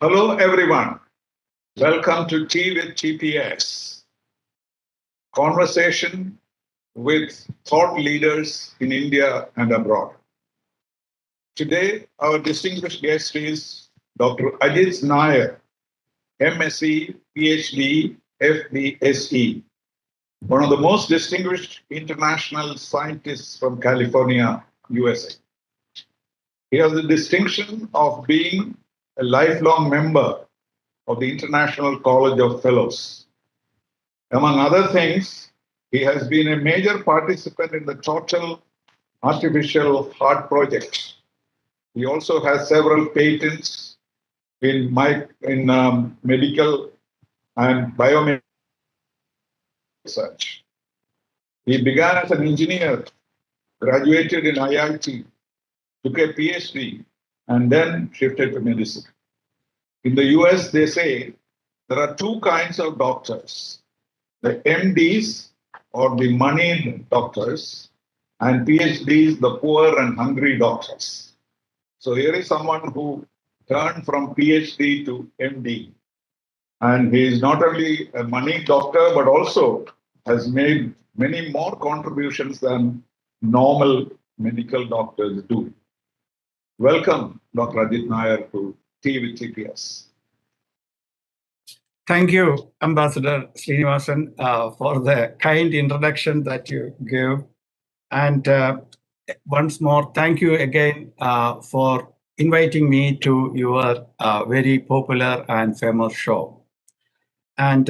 Hello, everyone. Welcome to Tea with GPS, conversation with thought leaders in India and abroad. Today, our distinguished guest is Dr. Ajit Nair, MSc, PhD, FBSE, one of the most distinguished international scientists from California, USA. He has the distinction of being a lifelong member of the International College of Fellows. Among other things, he has been a major participant in the Total Artificial Heart Project. He also has several patents in medical and biomedical research. He began as an engineer, graduated in IIT, took a PhD, and then shifted to medicine. In the US, they say there are two kinds of doctors, the MDs or the moneyed doctors, and PhDs, the poor and hungry doctors. So here is someone who turned from PhD to MD. And he is not only a moneyed doctor, but also has made many more contributions than normal medical doctors do. Welcome, Dr. Ajit Nair, to Tea with GPS. Thank you, Ambassador Srinivasan, for the kind introduction that you gave. And once more, thank you again for inviting me to your very popular and famous show. And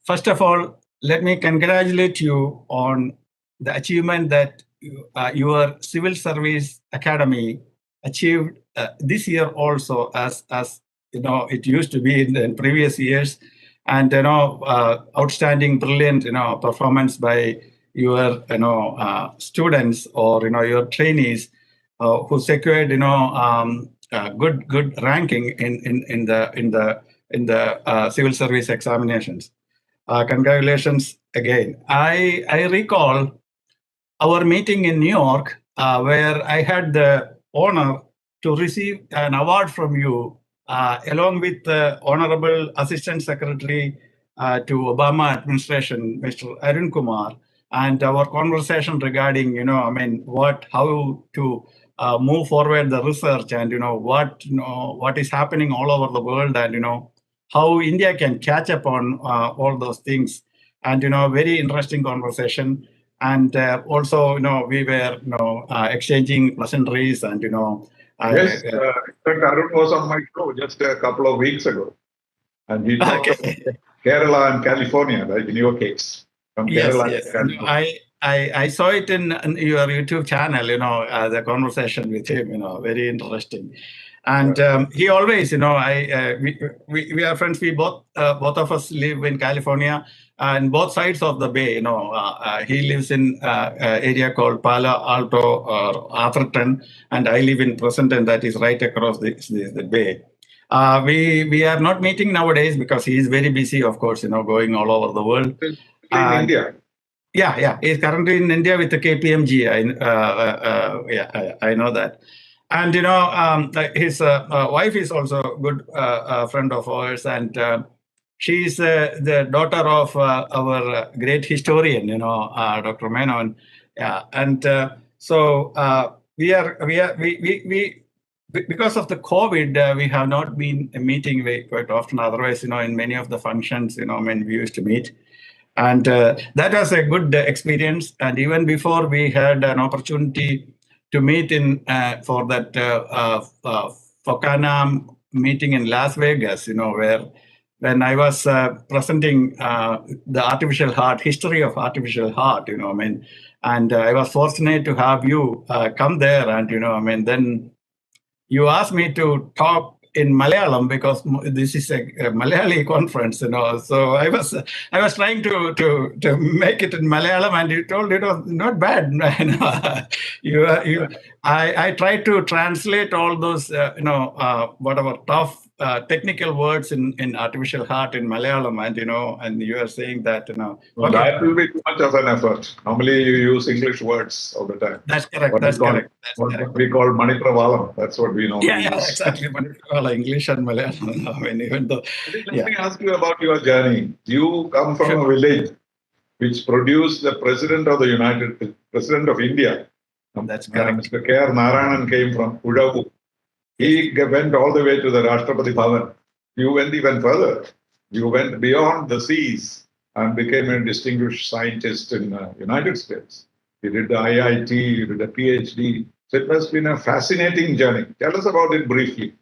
first of all, let me congratulate you on the achievement that your Civil Service Academy achieved this year also, as you know, it used to be in the previous years, and outstanding, brilliant, performance by your students or your trainees who secured good ranking in the civil service examinations. Congratulations again. I recall our meeting in New York where I had the honor to receive an award from you along with the Honorable Assistant Secretary to Obama administration, Mr. Arun Kumar, and our conversation regarding, how to move forward the research and, what is happening all over the world and, how India can catch up on all those things. And, very interesting conversation. And also, we were, exchanging pleasantries and, Yes, in fact, Arun was on my show just a couple of weeks ago. And he talked about Kerala and California, right, in your case. From Kerala yes. to California. I saw it in your YouTube channel, the conversation with him, very interesting. And he always, we are friends. We both of us live in California and both sides of the bay. He lives in area called Palo Alto or Atherton, and I live in Pleasanton, that is right across the bay. We are not meeting nowadays because he is very busy, of course, going all over the world. In India. Yeah. He's currently in India with the KPMG. I know that. And, his wife is also a good friend of ours. And she's the daughter of our great historian, Dr. Menon. Yeah. And so we because of the COVID, we have not been meeting quite often. Otherwise, in many of the functions, when we used to meet. And that was a good experience. And even before, we had an opportunity to meet for that FOCANA meeting in Las Vegas, where when I was presenting the artificial heart, history of artificial heart, and I was fortunate to have you come there. And, then you asked me to talk in Malayalam because this is a Malayali conference, So I was trying to make it in Malayalam, and you told it was not bad. I tried to translate all those, whatever tough technical words in artificial heart in Malayalam, and you are saying that, Well, okay, that will be too much of an effort. Normally, you use English words all the time. that's correct. What That's we call, correct. That's what correct. we call Manipravalam. That's what we normally Yeah, use. exactly. Well, English and Malayalam. I mean, even though, Let yeah, me ask you about your journey. You come from sure. a village which produced the President of India. That's correct. Mr. K.R. Narayanan came from Udavu. He went all the way to the Rashtrapati Bhavan. You went even further. You went beyond the seas and became a distinguished scientist in the United States. You did the IIT, you did a PhD. So it must have been a fascinating journey. Tell us about it briefly.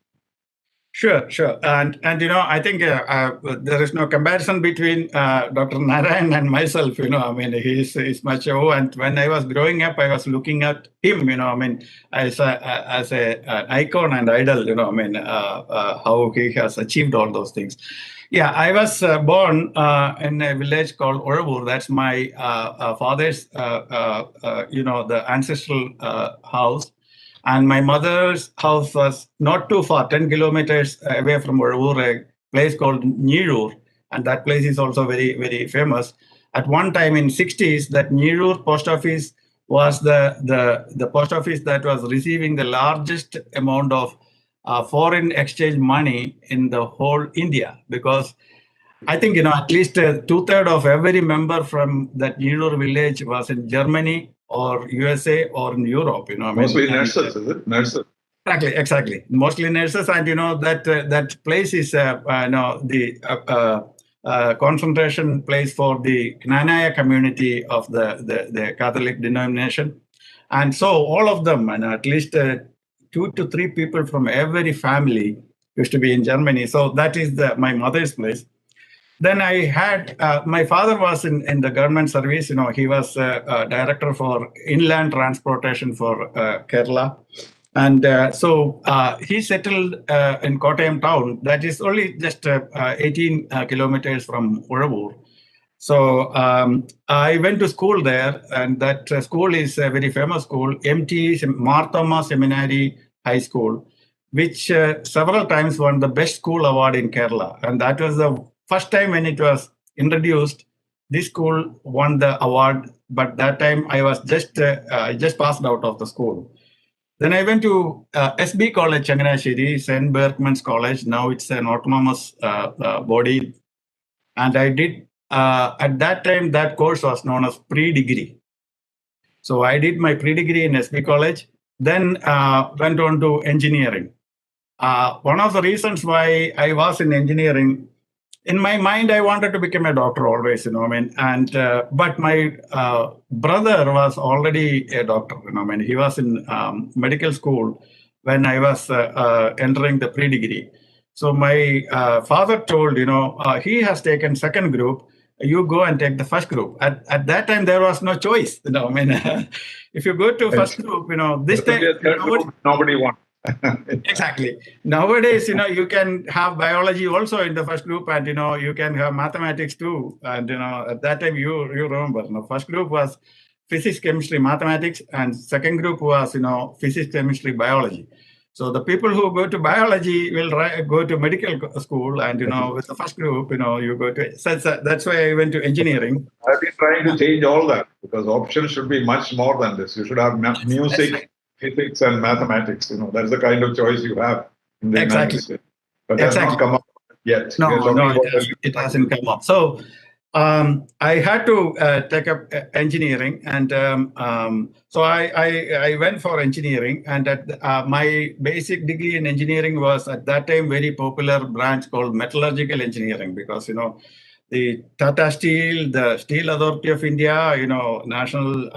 Sure. And I think there is no comparison between Dr. Narayan and myself. I mean, he's much over. And when I was growing up, I was looking at him. I mean, as an icon and idol. I mean, how he has achieved all those things. Yeah, I was born in a village called Oravur. That's my father's, the ancestral house. And my mother's house was not too far, 10 kilometers away from Oravur, a place called Nair. And that place is also very, very famous. At one time in 60s, that Nair post office was the post office that was receiving the largest amount of foreign exchange money in the whole India, because I think, at least 2/3 of every member from that Nair village was in Germany or USA or in Europe. Mostly nurses, is it? Nurses. Exactly. Mostly nurses, and that place is the concentration place for the Knanaya community of the Catholic denomination, and so all of them, and at least 2 to 3 people from every family used to be in Germany. So that is my mother's place. Then I had my father was in the government service. He was director for inland transportation for Kerala. And so he settled in Kottayam town. That is only just 18 kilometers from Uravur. So I went to school there, and that school is a very famous school, MT Marthama Seminary High School, which several times won the best school award in Kerala. And that was the first time when it was introduced. This school won the award, but that time I was just passed out of the school. Then I went to SB College, Changanashiri, St. Berkman's College. Now it's an autonomous body. And I did, at that time, that course was known as pre-degree. So I did my pre-degree in SB College, then went on to engineering. One of the reasons why I was in engineering, in my mind, I wanted to become a doctor always, but my brother was already a doctor, he was in medical school when I was entering the pre-degree. So my father told, he has taken second group, you go and take the first group. At that time, there was no choice, if you go to first group, this time, nobody wants. Exactly. Nowadays, you can have biology also in the first group, and you can have mathematics too. And at that time, you remember, first group was physics, chemistry, mathematics, and second group was physics, chemistry, biology. So the people who go to biology will go to medical school, and with the first group, you go to. So that's why I went to engineering. I've been trying to change all that, because options should be much more than this. You should have music, physics, and mathematics. That's the kind of choice you have in the United States. But that's not come up yet. No, it hasn't come up. So I had to take up engineering, and so I went for engineering. And my basic degree in engineering was at that time very popular branch called metallurgical engineering, because the Tata Steel, the Steel Authority of India, National,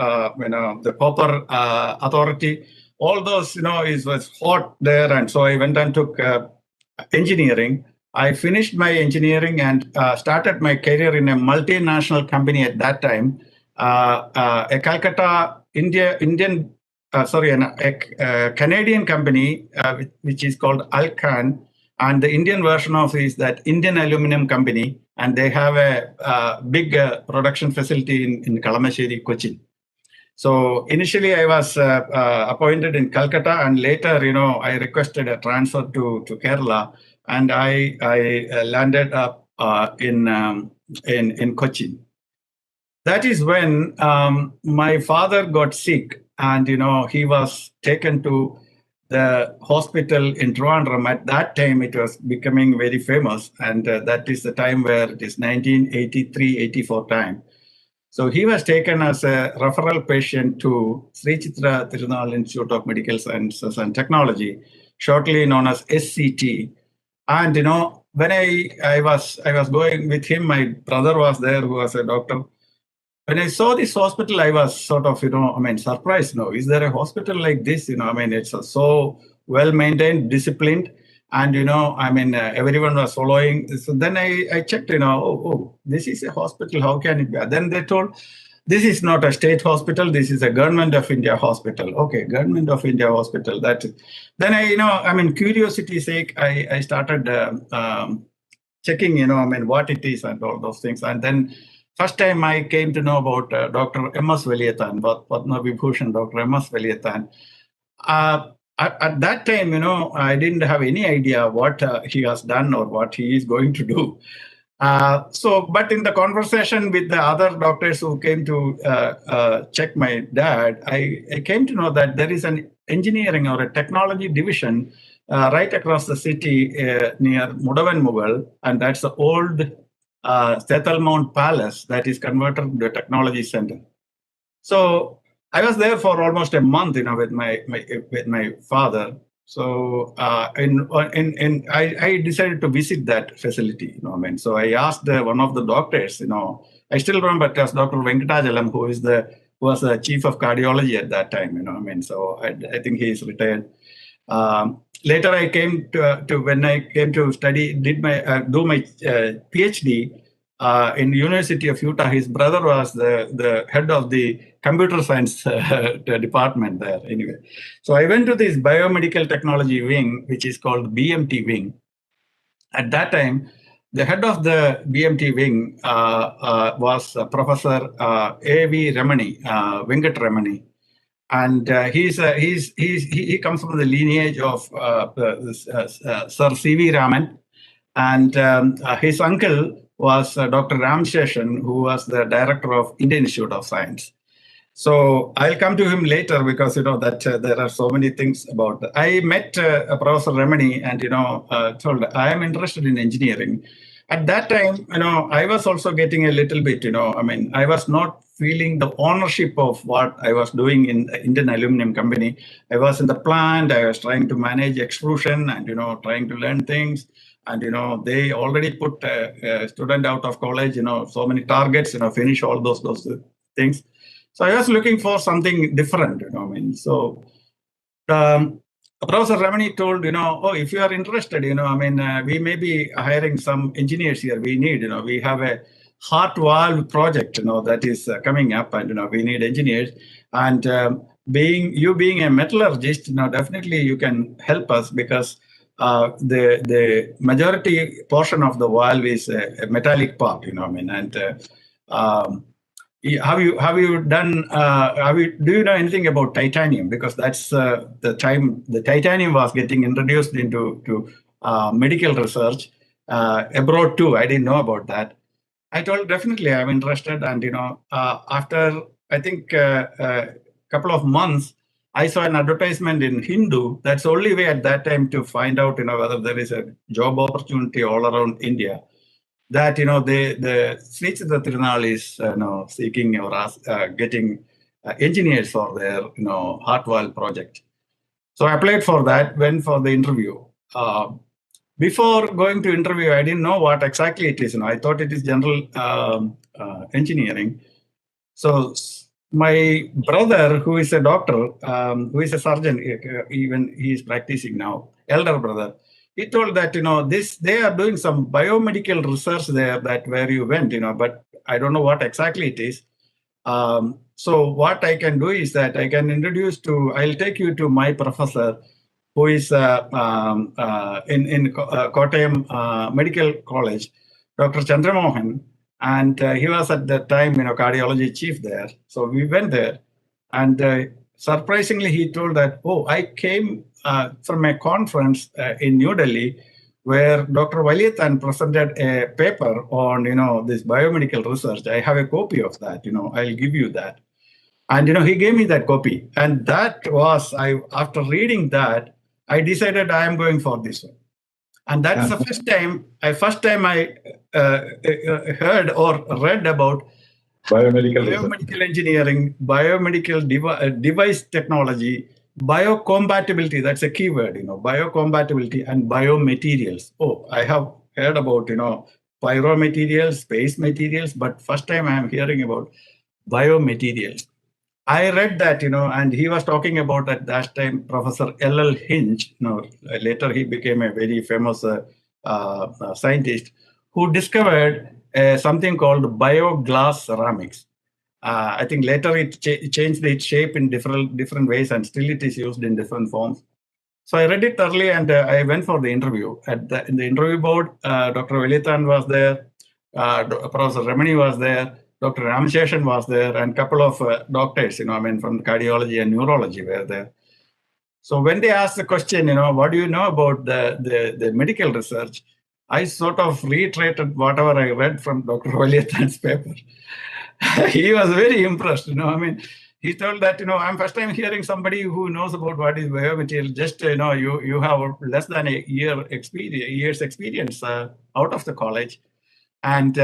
the Copper Authority, all those, was hot there. And so I went and took engineering. I finished my engineering and started my career in a multinational company at that time, a Calcutta, Canadian company, which is called Alcan. And the Indian version of it is that Indian Aluminum Company, and they have a big production facility in Kalamassery, Cochin. So initially I was appointed in Calcutta, and later, I requested a transfer to Kerala, and I landed up in Cochin. That is when my father got sick, and he was taken to the hospital in Trivandrum. At that time, it was becoming very famous, and that is the time where it is 1983-84 time. So he was taken as a referral patient to Sri Chitra Tirunal Institute of Medical Sciences and Technology, shortly known as SCT. And when I was going with him, my brother was there, who was a doctor. When I saw this hospital, I was sort of, surprised. Is there a hospital like this? It's so well maintained, disciplined, and everyone was following. So then I checked, this is a hospital. How can it be? Then they told, this is not a state hospital. This is a Government of India hospital. Okay, Government of India hospital. That's it. Then curiosity's sake, I started checking, what it is and all those things. And then first time I came to know about Dr. M.S. Veliyathan, Padma Vibhushan, Dr. M.S. Veliyathan. At that time, I didn't have any idea what he has done or what he is going to do. But in the conversation with the other doctors who came to check my dad, I came to know that there is an engineering or a technology division right across the city near Mudavan Mughal, and that's the old Settlemount Palace that is converted to a technology center. So I was there for almost a month, with my father. So I decided to visit that facility. So I asked one of the doctors. I still remember it was Dr. Venkatajalam, who was the chief of cardiology at that time. So I think he is retired. Later, I came to when I came to study, do my PhD in University of Utah. His brother was the head of the computer science department there. Anyway, so I went to this biomedical technology wing, which is called BMT wing. At that time, the head of the BMT wing was Professor A.V. Ramani, Venkat Ramani. And he comes from the lineage of Sir C.V. Raman, and his uncle was Dr. Ram Sheshan, who was the director of Indian Institute of Science. So I'll come to him later because that there are so many things about that. I met Professor Ramani and told I am interested in engineering. At that time, I was also getting a little bit, I was not feeling the ownership of what I was doing in the Indian Aluminum Company. I was in the plant. I was trying to manage extrusion and trying to learn things. And they already put a student out of college, so many targets, finish all those things. So I was looking for something different, So Professor Ramani told, if you are interested, we may be hiring some engineers here. We need, we have a heart valve project, that is coming up, and we need engineers. And being a metallurgist, definitely you can help us because the majority portion of the valve is a metallic part, and have you done? Do you know anything about titanium? Because that's the time the titanium was getting introduced into medical research abroad too. I didn't know about that. I told definitely I'm interested, and after I think a couple of months, I saw an advertisement in Hindu. That's the only way at that time to find out whether there is a job opportunity all around India. That the Sri Chitra Tirunal is seeking or getting engineers for their heart valve project. So I applied for that, went for the interview. Before going to interview, I didn't know what exactly it is. I thought it is general engineering. So my brother, who is a doctor, who is a surgeon, even he is practicing now, elder brother, he told that they are doing some biomedical research there, that where you went, but I don't know what exactly it is. So what I can do is that I can I'll take you to my professor, who is in Kottayam Medical College, Dr. Chandramohan, and he was at that time cardiology chief there. So we went there, And surprisingly, he told that, oh, I came from a conference in New Delhi where Dr. Valiathan presented a paper on, this biomedical research. I have a copy of that, I'll give you that. And, he gave me that copy. And that was, after reading that, I decided I am going for this one. And that's the first time I heard or read about biomedical engineering, biomedical device technology, biocompatibility. That's a key word, biocompatibility and biomaterials. Oh, I have heard about, pyromaterials, space materials, but first time I am hearing about biomaterials. I read that, and he was talking about at that time, Professor L.L. Hinch. Later he became a very famous scientist who discovered something called bioglass ceramics. I think later it changed its shape in different ways, and still it is used in different forms. So I read it early, and I went for the interview. In the interview board, Dr. Valiathan was there, Professor Ramani was there, Dr. Ramsheshan was there, and a couple of doctors, from cardiology and neurology were there. So when they asked the question, what do you know about the medical research, I sort of reiterated whatever I read from Dr. Valiathan's paper. He was very impressed, he told that, I'm first time hearing somebody who knows about what is biomaterial. Just, you have less than a year's experience out of the college. And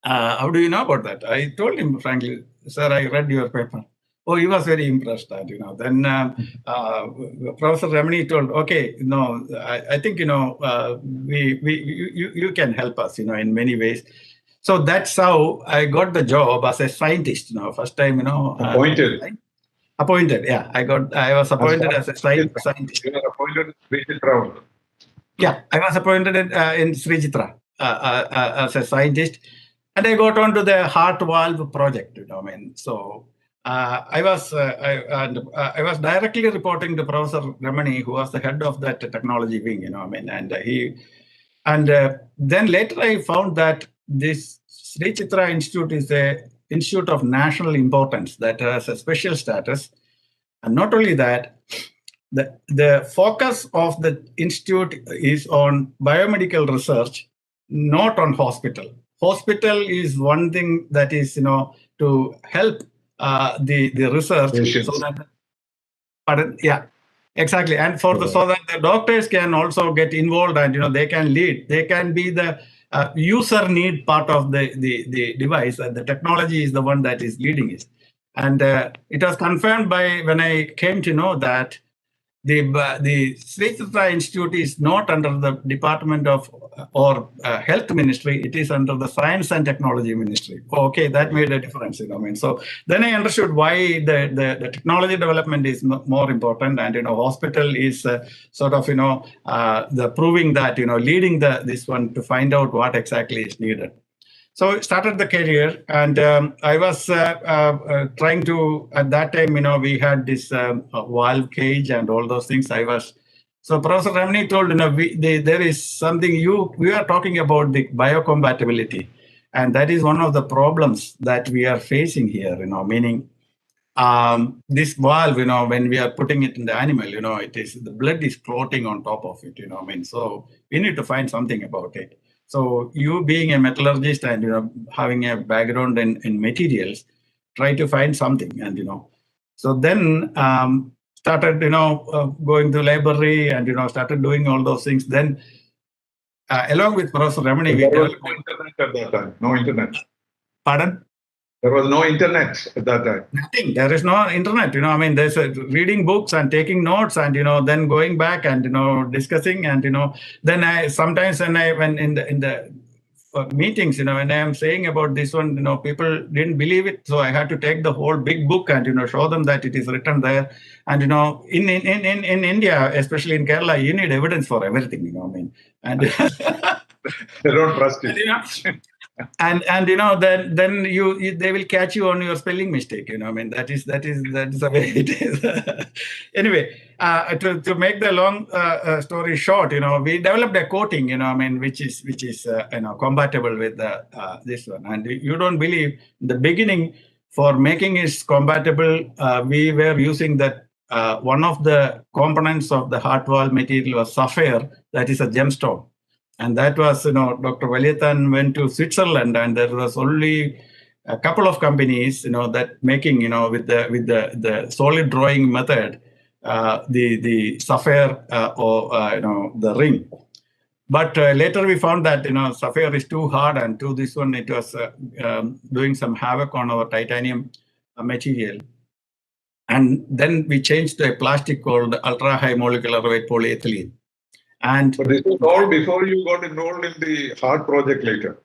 how do you know about that? I told him, frankly, sir, I read your paper. Oh, he was very impressed that, Then Professor Ramani told, okay, I think, you can help us, in many ways. So that's how I got the job as a scientist. First time, Appointed, yeah. I was appointed as a scientist. You were appointed in Srijitra. Yeah, I was appointed in Srijitra as a scientist, and I got on to the heart valve project. So I was directly reporting to Professor Ramani, who was the head of that technology wing. And then later I found that this Sri Chitra Institute is an institute of national importance that has a special status. And not only that, the focus of the institute is on biomedical research, not on hospital. Hospital is one thing that is, to help the research. So that, yeah. Exactly, and so that the doctors can also get involved, and they can lead. They can be the user need part of the device, and the technology is the one that is leading it. And it was confirmed by when I came to know that the Sri Chitra Institute is not under the Department of or Health Ministry. It is under the Science and Technology Ministry. Okay, that made a difference. So then I understood why the technology development is more important, and hospital is sort of the proving that leading this one to find out what exactly is needed. So I started the career, and I was trying to, at that time, we had this valve cage and all those things. So Professor Ramani told, there is something we are talking about the biocompatibility, and that is one of the problems that we are facing here, meaning this valve, when we are putting it in the animal, the blood is clotting on top of it, so we need to find something about it. So you being a metallurgist and having a background in materials, try to find something, and so then started going to library and started doing all those things. Then along with Professor Ramani, there was no internet at that time. No internet. Pardon? There was no internet at that time. Nothing. There is no internet. There's reading books and taking notes, and then going back and discussing, and then I sometimes when in the meetings, when I am saying about this one, people didn't believe it, so I had to take the whole big book and show them that it is written there. And in India, especially in Kerala, you need evidence for everything. And they don't trust you. And then they will catch you on your spelling mistake. That is the way it is. Anyway, to make the long story short, we developed a coating, which is compatible with this one. And you don't believe, in the beginning, for making it compatible, we were using that one of the components of the heart valve material was sapphire, that is a gemstone. And that was, Dr. Valiathan went to Switzerland, and there was only a couple of companies, that making, with the solid drawing method, the sapphire or the ring. But later we found that sapphire is too hard, and to this one it was doing some havoc on our titanium material. And then we changed to a plastic called ultra high molecular weight polyethylene. And but this was all before you got enrolled in the heart project later.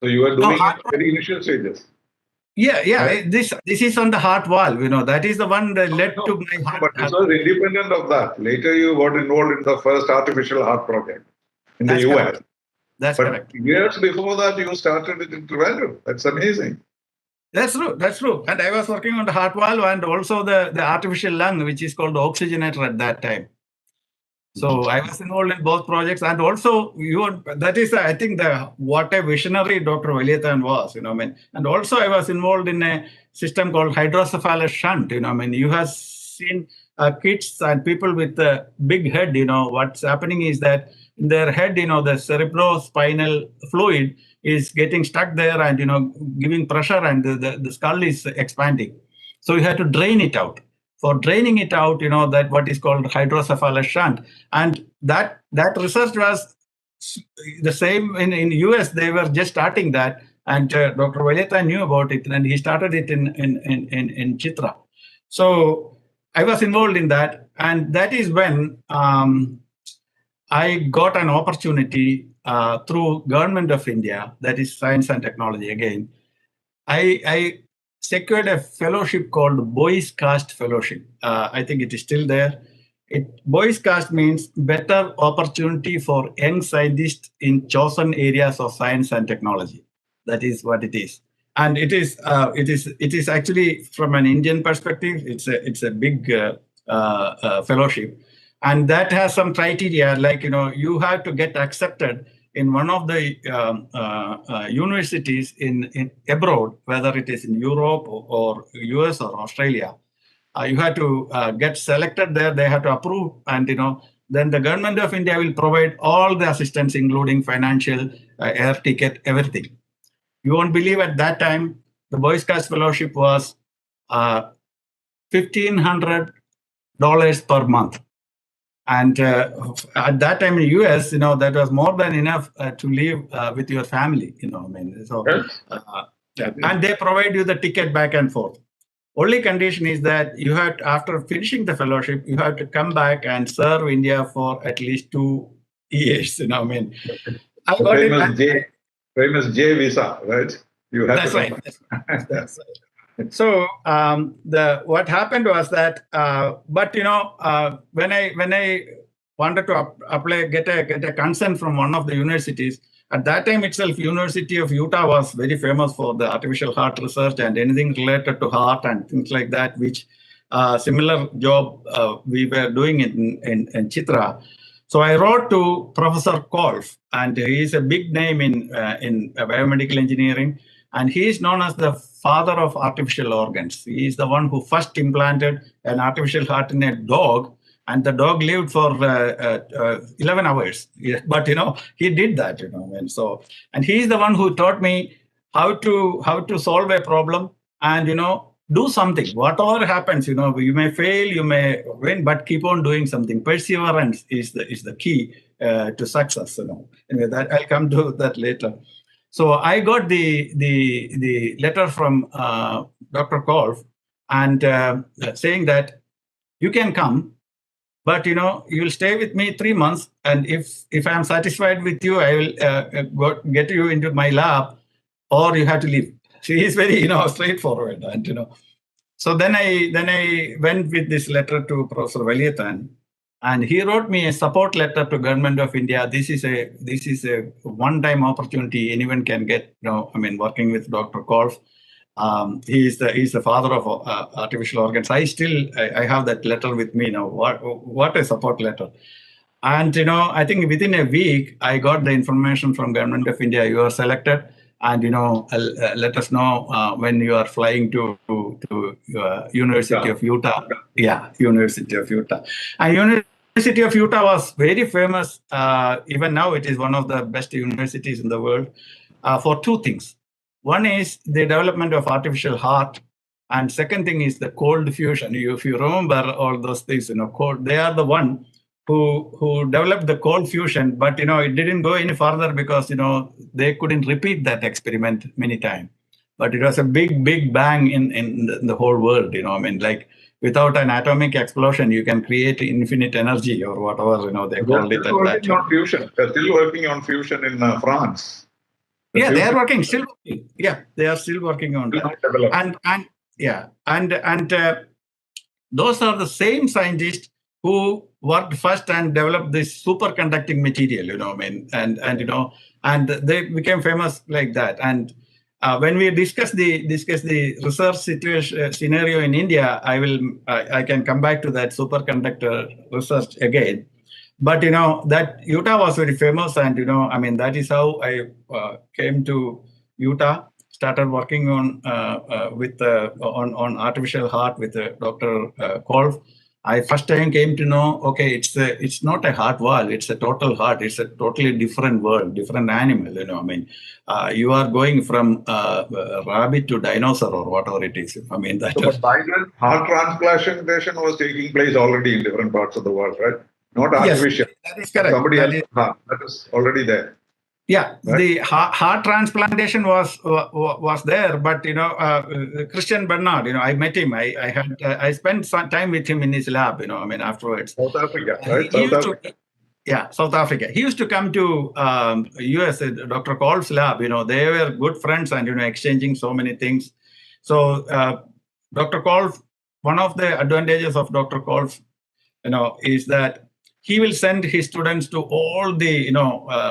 So you were doing it very initial stages. Yeah. Right? This is on the heart valve. That is the one that led to my heart. But this was independent of that. Later you got enrolled in the first artificial heart project in the US. Correct. That's correct. Years before that, you started it in Trivandrum. That's amazing. That's true. And I was working on the heart valve and also the artificial lung, which is called the oxygenator at that time. So I was involved in both projects, and also that is, I think, what a visionary Dr. Valiathan was, and also I was involved in a system called hydrocephalus shunt. You have seen kids and people with a big head. What's happening is that in their head, the cerebrospinal fluid is getting stuck there and giving pressure, and the skull is expanding. So you have to drain it out. For draining it out, that what is called hydrocephalus shunt, and that research was the same in US. They were just starting that, and Dr. Valiathan knew about it, and he started it in Chitra. So I was involved in that, and that is when I got an opportunity through Government of India, that is Science and Technology again. I secured a fellowship called Boyce Cast Fellowship. I think it is still there. Boyce Cast means better opportunity for young scientists in chosen areas of science and technology. That is what it is. And it is actually, from an Indian perspective, it's a big fellowship. And that has some criteria, like, you have to get accepted in one of the universities in abroad, whether it is in Europe or US or Australia. You have to get selected there. They have to approve, and then the Government of India will provide all the assistance, including financial, air ticket, everything. You won't believe, at that time the Boyce Cast Fellowship was $1,500 per month. And at that time in the US, that was more than enough to live with your family, So, and they provide you the ticket back and forth. Only condition is that you have to, after finishing the fellowship, you have to come back and serve India for at least 2 years. I got famous J visa, right? You have that's right. That's right. So what happened was that, but when I wanted to apply, get a consent from one of the universities, at that time itself, University of Utah was very famous for the artificial heart research and anything related to heart and things like that, which similar job we were doing in Chitra. So I wrote to Professor Kolf, and he is a big name in biomedical engineering. And he is known as the father of artificial organs. He is the one who first implanted an artificial heart in a dog, and the dog lived for 11 hours. But he did that. And he is the one who taught me how to solve a problem and do something. Whatever happens, you may fail, you may win, but keep on doing something. Perseverance is the key to success. Anyway, that I'll come to that later. So I got the letter from Dr. Kolf, and saying that you can come, but you'll stay with me 3 months, and if I'm satisfied with you, I will get you into my lab, or you have to leave. So he's very straightforward, and So then I went with this letter to Professor Valiathan. And he wrote me a support letter to Government of India. This is a one-time opportunity anyone can get. Working with Dr. Kolf, he's the father of artificial organs. I have that letter with me now. What a support letter! And I think within a week I got the information from Government of India. You are selected, and let us know when you are flying to University of Utah. Yeah, University of Utah. And University of Utah was very famous. Even now, it is one of the best universities in the world for two things. One is the development of artificial heart, and second thing is the cold fusion. If you remember all those things, cold. They are the one who developed the cold fusion, but it didn't go any further because they couldn't repeat that experiment many times. But it was a big bang in the whole world. Like without an atomic explosion, you can create infinite energy or whatever they called it at that time. They're still working on fusion in France. They are working still. Yeah, they are still working on that. And those are the same scientists who worked first and developed this superconducting material, and they became famous like that. And when we discuss the research situation scenario in India, I can come back to that superconductor research again. But that Utah was very famous, and that is how I came to Utah. Started working on artificial heart with Dr. Kolf. I first time came to know, okay, it's not a heart valve, it's a total heart. It's a totally different world, different animal. You are going from rabbit to dinosaur or whatever it is. By then, heart transplantation was taking place already in different parts of the world, right? Not artificial. Yes, that is correct. Somebody else, that is already there. Yeah, right? The heart transplantation was there, but Christian Bernard, I met him. I spent some time with him in his lab. Afterwards. South Africa, right? South Africa. He used to come to US, Dr. Kolf's lab. They were good friends and exchanging so many things. So Dr. Kolf, one of the advantages of Dr. Kolf, is that he will send his students to all the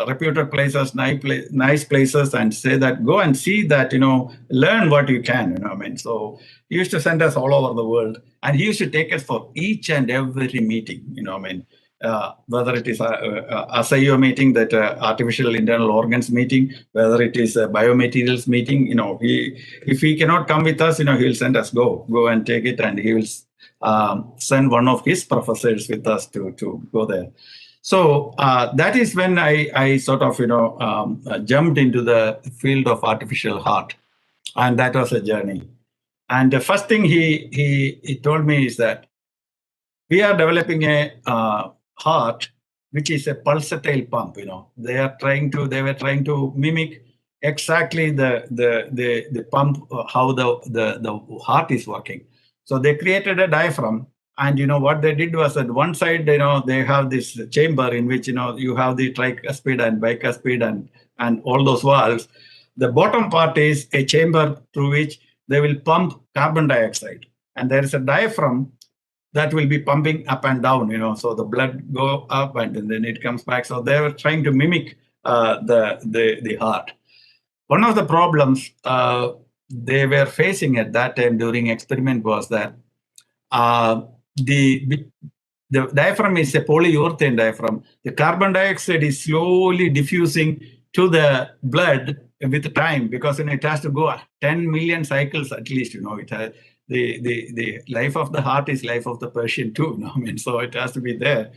reputed places, nice places, and say that go and see that, learn what you can. So he used to send us all over the world, and he used to take us for each and every meeting. Whether it is a SIO meeting, that artificial internal organs meeting, whether it is a biomaterials meeting, if he cannot come with us, he'll send us go and take it, and he will send one of his professors with us to go there. So that is when I sort of jumped into the field of artificial heart, and that was a journey. And the first thing he told me is that we are developing a heart which is a pulsatile pump. They were trying to mimic exactly the pump, how the heart is working. So they created a diaphragm, and what they did was, at one side, they have this chamber in which you have the tricuspid and bicuspid and all those valves. The bottom part is a chamber through which they will pump carbon dioxide, and there is a diaphragm that will be pumping up and down. So the blood go up and then it comes back. So they were trying to mimic the heart. One of the problems they were facing at that time during experiment was that the diaphragm is a polyurethane diaphragm. The carbon dioxide is slowly diffusing to the blood with time, because it has to go 10 million cycles at least. It has, the life of the heart is life of the Persian too. So it has to be there.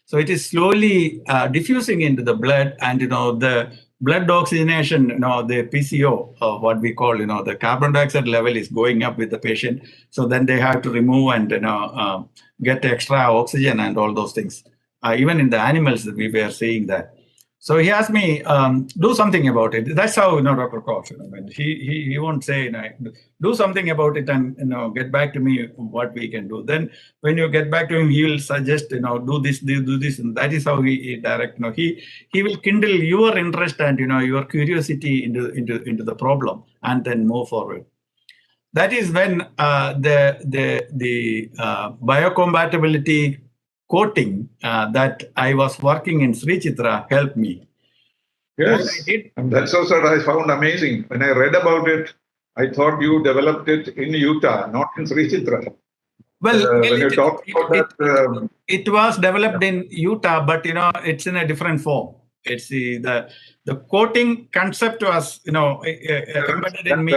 So it is slowly diffusing into the blood, and the blood oxygenation, the PCO, what we call, the carbon dioxide level is going up with the patient. So then they have to remove and get extra oxygen and all those things. Even in the animals, we were seeing that. So he asked me, do something about it. That's how, Dr. Koch, he won't say, do something about it and, get back to me what we can do. Then when you get back to him, he will suggest, do this, do this. And that is how he direct, he will kindle your interest and, your curiosity into the problem, and then move forward. That is when the biocompatibility coating that I was working in Sri Chitra helped me. Yes, and that's also what I found amazing. When I read about it, I thought you developed it in Utah, not in Sri Chitra. Well, when you talk about that, it was developed in Utah, but it's in a different form. It's the the coating concept was, embedded in me.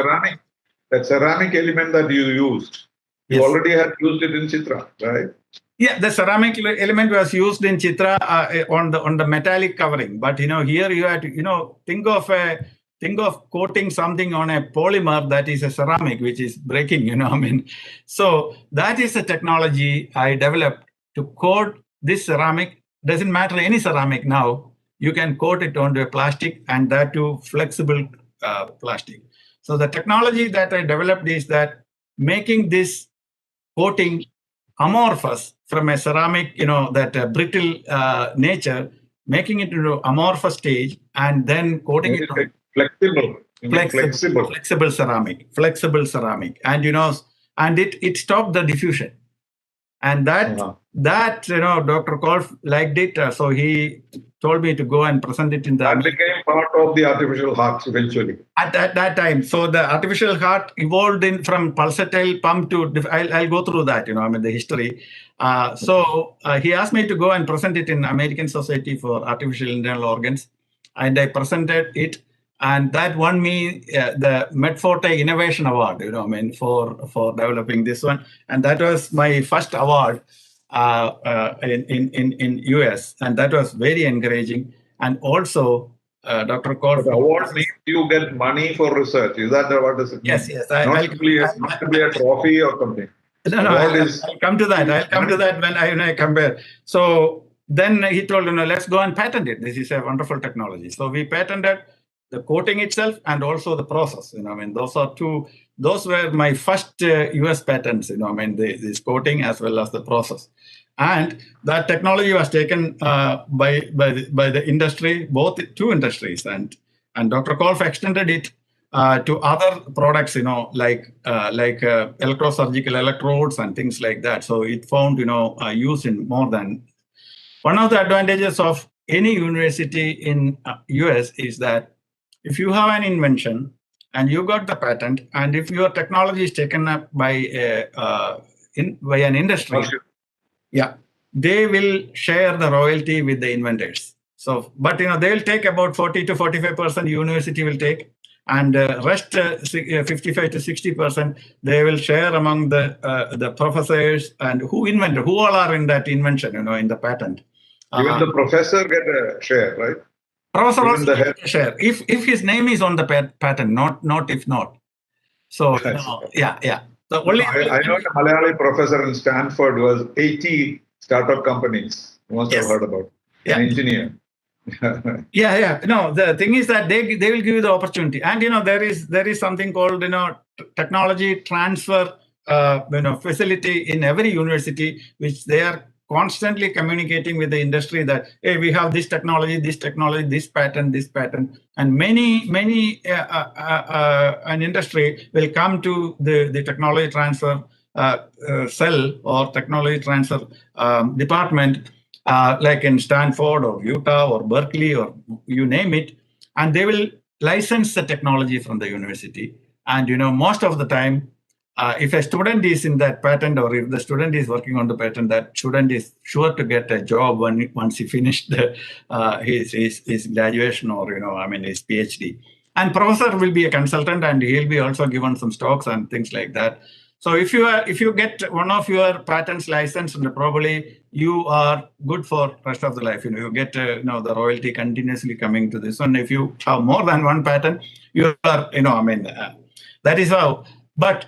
That ceramic element that you used, you already had used it in Chitra, right? Yeah, the ceramic element was used in Chitra on the metallic covering. But here you had to think of coating something on a polymer that is a ceramic, which is breaking. So that is a technology I developed to coat this ceramic. Doesn't matter any ceramic now. You can coat it onto a plastic, and that too flexible plastic. So the technology that I developed is that making this coating amorphous from a ceramic, that brittle nature, making it into amorphous stage, and then coating it on flexible ceramic, and and it stopped the diffusion, and that Dr. Kolf liked it, so he told me to go and present it in the. That became part of the artificial heart eventually. At that time, so the artificial heart evolved from pulsatile pump to. I'll go through that, the history. So he asked me to go and present it in American Society for Artificial Internal Organs, and I presented it, and that won me the Medforte Innovation Award. For developing this one, and that was my first award in US, and that was very encouraging. And also, Dr. Kolf. The award means you get money for research. Is that what does it mean? Yes. Not simply a trophy or something. No, I'll come to that. I'll come to that when I compare. So then he told, let's go and patent it. This is a wonderful technology. So we patented the coating itself and also the process. Those were my first US patents. This coating as well as the process. And that technology was taken by the industry, both two industries, and Dr. Kolf extended it to other products, like electrosurgical electrodes and things like that. So it found, use in more than. One of the advantages of any university in US is that if you have an invention and you got the patent, and if your technology is taken up by an industry, they will share the royalty with the inventors. So, but they will take about 40 to 45%. University will take, and rest 55 to 60% they will share among the professors and who all are in that invention, in the patent. Even the professor get a share, right? Professor also get a share if his name is on the patent, not if not. So yeah. So only I know a Malayali professor in Stanford was 80 startup companies. You must have heard about. An engineer. Yeah. No, the thing is that they will give you the opportunity, and there is something called technology transfer facility in every university, which they are constantly communicating with the industry that, hey, we have this technology, this patent, and many an industry will come to the technology transfer cell or technology transfer department, like in Stanford or Utah or Berkeley or you name it, and they will license the technology from the university. And most of the time, if a student is in that patent, or if the student is working on the patent, that student is sure to get a job once he finished his graduation or his PhD. And professor will be a consultant, and he'll be also given some stocks and things like that. So if you get one of your patents licensed, probably you are good for rest of the life. You get the royalty continuously coming to this one. If you have more than one patent, you are that is how. But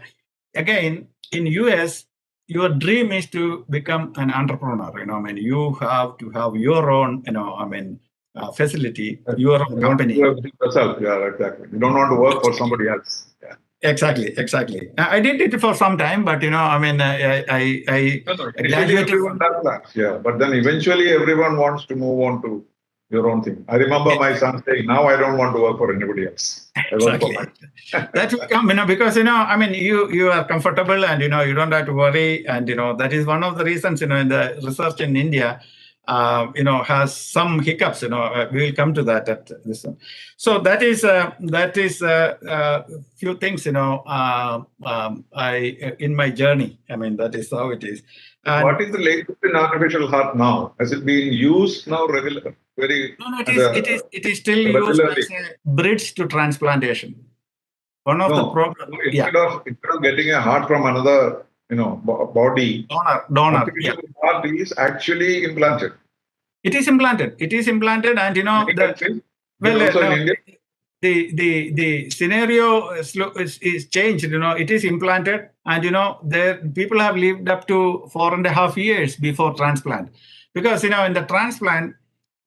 again, in US, your dream is to become an entrepreneur. You have to have your own facility, your own company. Yourself, yeah, exactly. You don't want to work for somebody else. Yeah. Exactly. I did it for some time, but I graduated. Everyone does that. Yeah, but then eventually everyone wants to move on to your own thing. I remember my son saying, "Now I don't want to work for anybody else." Exactly. That will come, because you are comfortable, and you don't have to worry, and that is one of the reasons in the research in India. has some hiccups. We will come to that at this one. So that is few things. I in my journey. I mean, that is how it is. And what is the latest in artificial heart now? Has it been used now regular? No, it is still used as a bridge to transplantation. One of the problems. Instead of getting a heart from another, body, donor. Artificial heart is actually implanted. It is implanted. And the scenario is changed. It is implanted, and people have lived up to 4.5 years before transplant, because in the transplant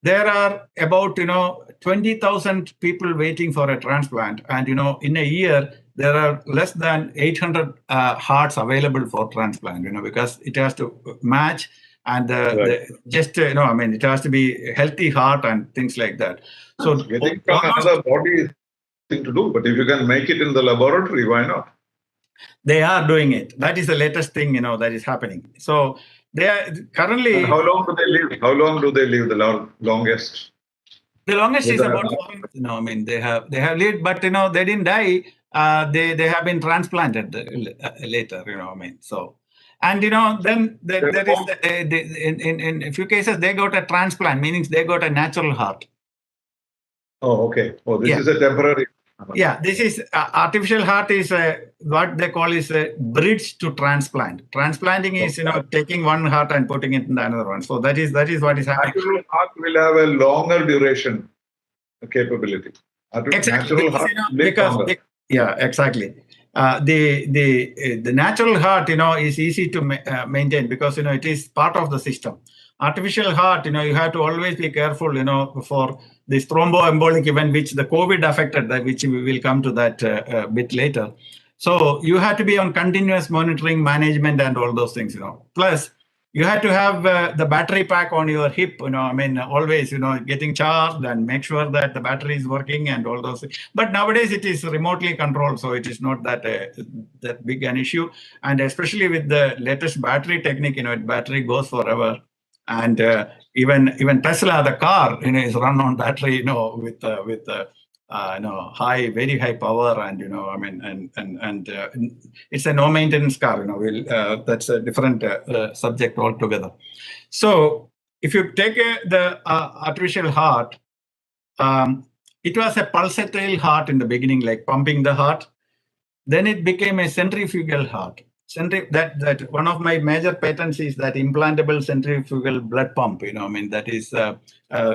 there are about 20,000 people waiting for a transplant, and in a year there are less than 800 hearts available for transplant. Because it has to match, and it has to be a healthy heart and things like that. So getting from another body is thing to do, but if you can make it in the laboratory, why not? They are doing it. That is the latest thing that is happening. So they are currently. And how long do they live? How long do they live? The longest. The longest is about 4 months. They have lived, but they didn't die. They have been transplanted later. So. And then there is in a few cases they got a transplant, meaning they got a natural heart. Oh, okay. Oh, this is a temporary. Yeah, this is artificial heart is what they call is a bridge to transplant. Transplanting is taking one heart and putting it in another one. So that is what is happening. Natural heart will have a longer duration capability. Exactly. Natural heart exactly. The natural heart, is easy to maintain because it is part of the system. Artificial heart, you have to always be careful, for this thromboembolic event, which the COVID affected, which we will come to that a bit later. So you have to be on continuous monitoring, management, and all those things. Plus, you have to have the battery pack on your hip, always, getting charged and make sure that the battery is working and all those things. But nowadays it is remotely controlled, so it is not that big an issue. And especially with the latest battery technique, battery goes forever. And even Tesla, the car, is run on battery, with very high power, and it's a no maintenance car. That's a different subject altogether. So if you take the artificial heart, it was a pulsatile heart in the beginning, like pumping the heart. Then it became a centrifugal heart. That one of my major patents is that implantable centrifugal blood pump. That is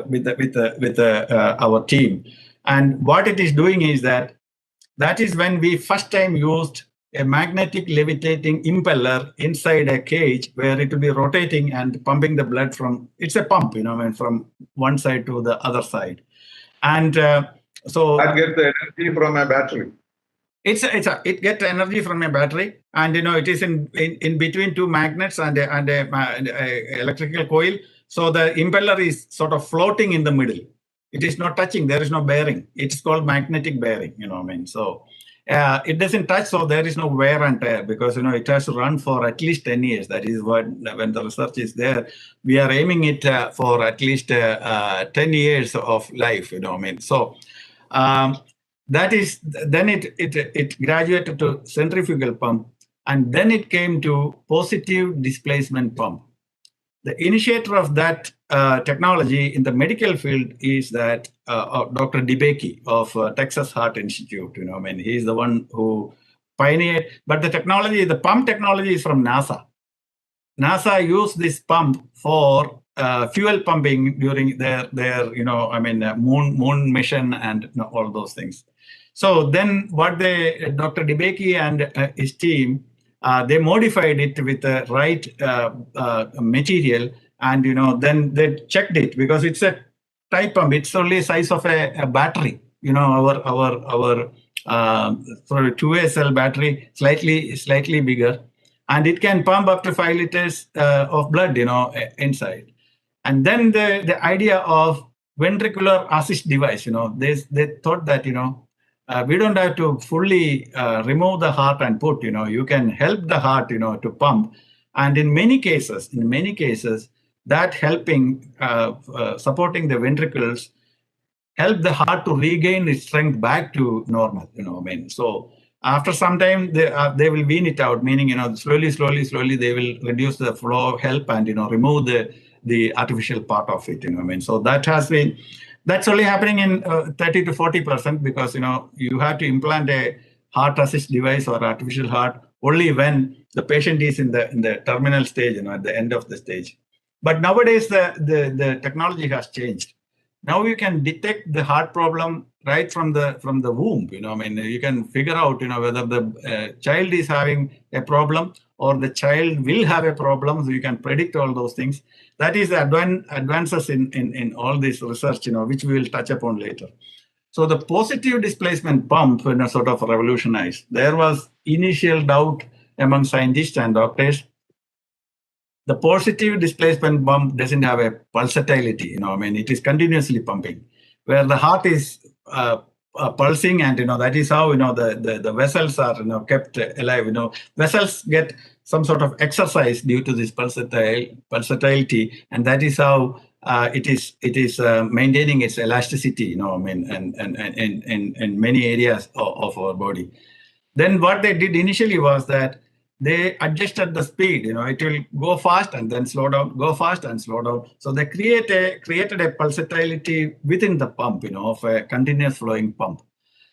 with our team. And what it is doing is that is when we first time used a magnetic levitating impeller inside a cage where it will be rotating and pumping the blood from. It's a pump, from one side to the other side, and so I get the energy from my battery. It gets energy from a battery, and it is in between two magnets and a electrical coil. So the impeller is sort of floating in the middle. It is not touching. There is no bearing. It's called magnetic bearing. So it doesn't touch. So there is no wear and tear because it has to run for at least 10 years. That is when the research is there. We are aiming it for at least 10 years of life. So. That is, then it graduated to centrifugal pump, and then it came to positive displacement pump. The initiator of that technology in the medical field is that Dr. DeBakey of Texas Heart Institute. He's the one who pioneered. But the pump technology is from NASA. NASA used this pump for fuel pumping during their moon mission and all those things. So then what Dr. DeBakey and his team, they modified it with the right material, and then they checked it because it's a type pump. It's only size of a battery. Our for a 2A cell battery, slightly bigger, and it can pump up to 5 liters of blood, inside. And then the idea of ventricular assist device, they thought that we don't have to fully remove the heart and put, you can help the heart, to pump. And in many cases, that helping, supporting the ventricles, help the heart to regain its strength back to normal, so after some time they will wean it out, meaning, slowly they will reduce the flow, help, and, remove the artificial part of it, so that's only happening in 30 to 40%, because, you have to implant a heart assist device or artificial heart only when the patient is in the terminal stage, at the end of the stage. But nowadays the technology has changed. Now you can detect the heart problem right from the womb. You can figure out, whether the child is having a problem or the child will have a problem. So you can predict all those things. That is the advances in all this research, which we will touch upon later. So the positive displacement pump, sort of revolutionized. There was initial doubt among scientists and doctors. The positive displacement pump doesn't have a pulsatility, it is continuously pumping, where the heart is pulsing, and, that is how, the vessels are, kept alive. Vessels get some sort of exercise due to this pulsatility, and that is how it is maintaining its elasticity, in many areas of our body. Then what they did initially was that they adjusted the speed. It will go fast and then slow down, go fast and slow down. So they created a pulsatility within the pump, of a continuous flowing pump.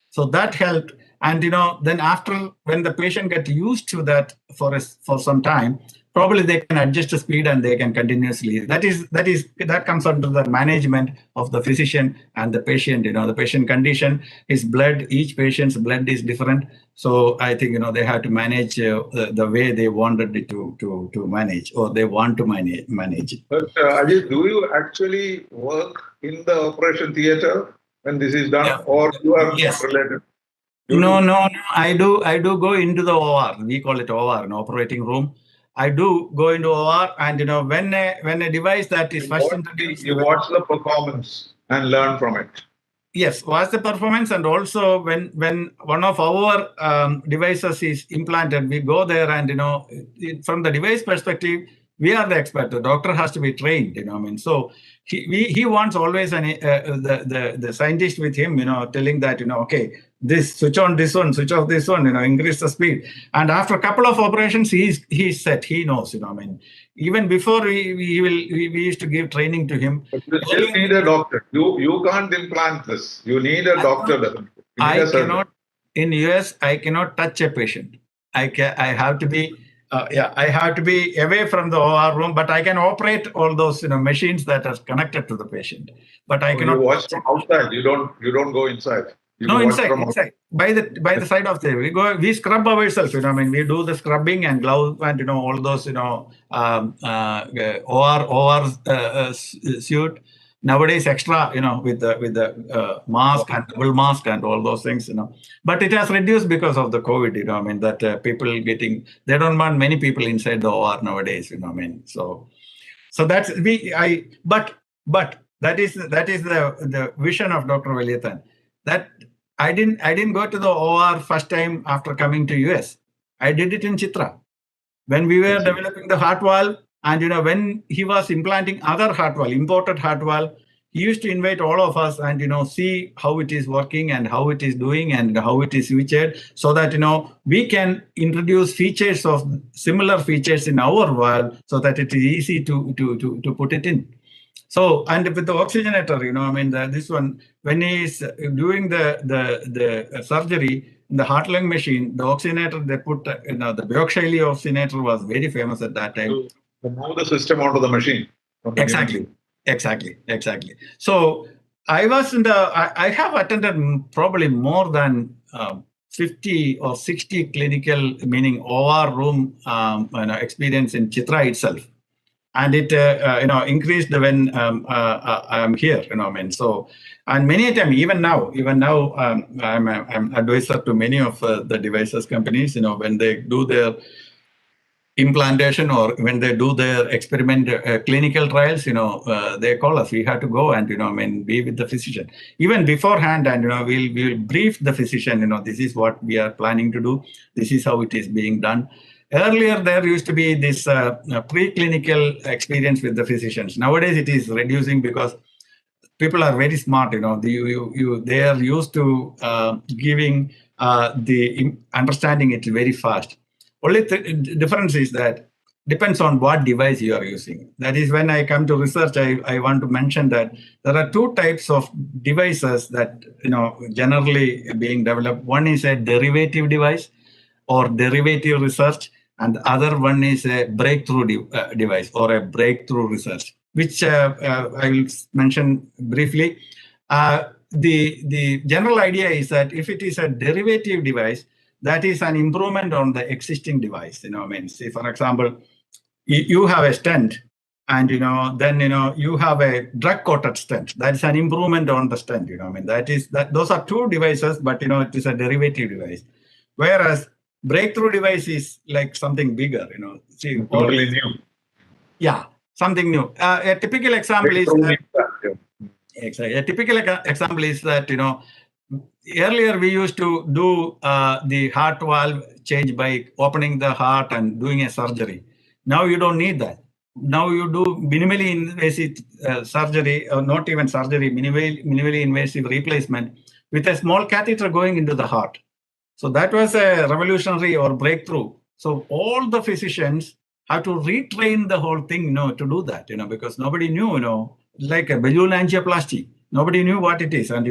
So that helped. And, then after, when the patient gets used to that for some time, probably they can adjust the speed and they can continuously. That comes under the management of the physician and the patient. The patient condition, his blood, each patient's blood is different. So I think, they have to manage the way they wanted it to manage, or they want to manage it. But Ajit, do you actually work in the operation theater when this is done, or you are not related? No. I do go into the OR. We call it OR, an operating room. I do go into OR, and, when a device that is first introduced, you watch the performance and learn from it. Yes, watch the performance, and also when one of our devices is implanted, we go there, and, from the device perspective, we are the expert. The doctor has to be trained, So he wants always the scientist with him, telling that, okay, this, switch on this one, switch off this one, increase the speed. And after a couple of operations, he's set, he knows, Even before we used to give training to him. But you still need a doctor. You can't implant this. You need a doctor. I cannot, in US, I cannot touch a patient. I have to be I have to be away from the OR room, but I can operate all those machines that are connected to the patient. But I cannot. You watch from outside. You don't go inside. No, inside. By the side of the we scrub ourselves. We do the scrubbing and gloves and all those OR suit. Nowadays, extra, with the mask and double mask and all those things, But it has reduced because of the COVID, that people they don't want many people inside the OR nowadays, So that's but that is the vision of Dr. Veliyathan. That I didn't go to the OR first time after coming to US. I did it in Chitra when we were developing the heart valve. And when he was implanting other heart valve, imported heart valve, he used to invite all of us and see how it is working and how it is doing and how it is featured, so that we can introduce features of similar features in our valve, so that it is easy to put it in. So, and with the oxygenator, this one, when he is doing the surgery, in the heart-lung machine, the oxygenator they put, the Bioxyley oxygenator was very famous at that time. To move the system onto the machine. Exactly. So I was I have attended probably more than 50 or 60 clinical, meaning OR room experience in Chitra itself. And it increased when I'm here, So, and many a time, even now, I'm advisor to many of the devices companies, when they do their implantation or when they do their experiment clinical trials, they call us. We have to go and be with the physician even beforehand, and we'll brief the physician. This is what we are planning to do. This is how it is being done. Earlier, there used to be this preclinical experience with the physicians. Nowadays, it is reducing because people are very smart. They are used to giving the understanding it very fast. Only difference is that depends on what device you are using. That is, when I come to research, I want to mention that there are two types of devices that generally being developed. One is a derivative device or derivative research, and the other one is a breakthrough device or a breakthrough research, which I will mention briefly. The general idea is that if it is a derivative device, that is an improvement on the existing device. Say, for example, you have a stent, and then you have a drug-coated stent. That is an improvement on the stent. Those are two devices, but it is a derivative device. Whereas breakthrough device is like something bigger. See, totally new. Yeah, something new. A typical example is that, exactly. A typical example is that earlier we used to do the heart valve change by opening the heart and doing a surgery. Now you don't need that. Now you do minimally invasive surgery, or not even surgery, minimally invasive replacement with a small catheter going into the heart. So that was a revolutionary or breakthrough. So all the physicians have to retrain the whole thing, to do that, because nobody knew, like a balloon angioplasty. Nobody knew what it is, and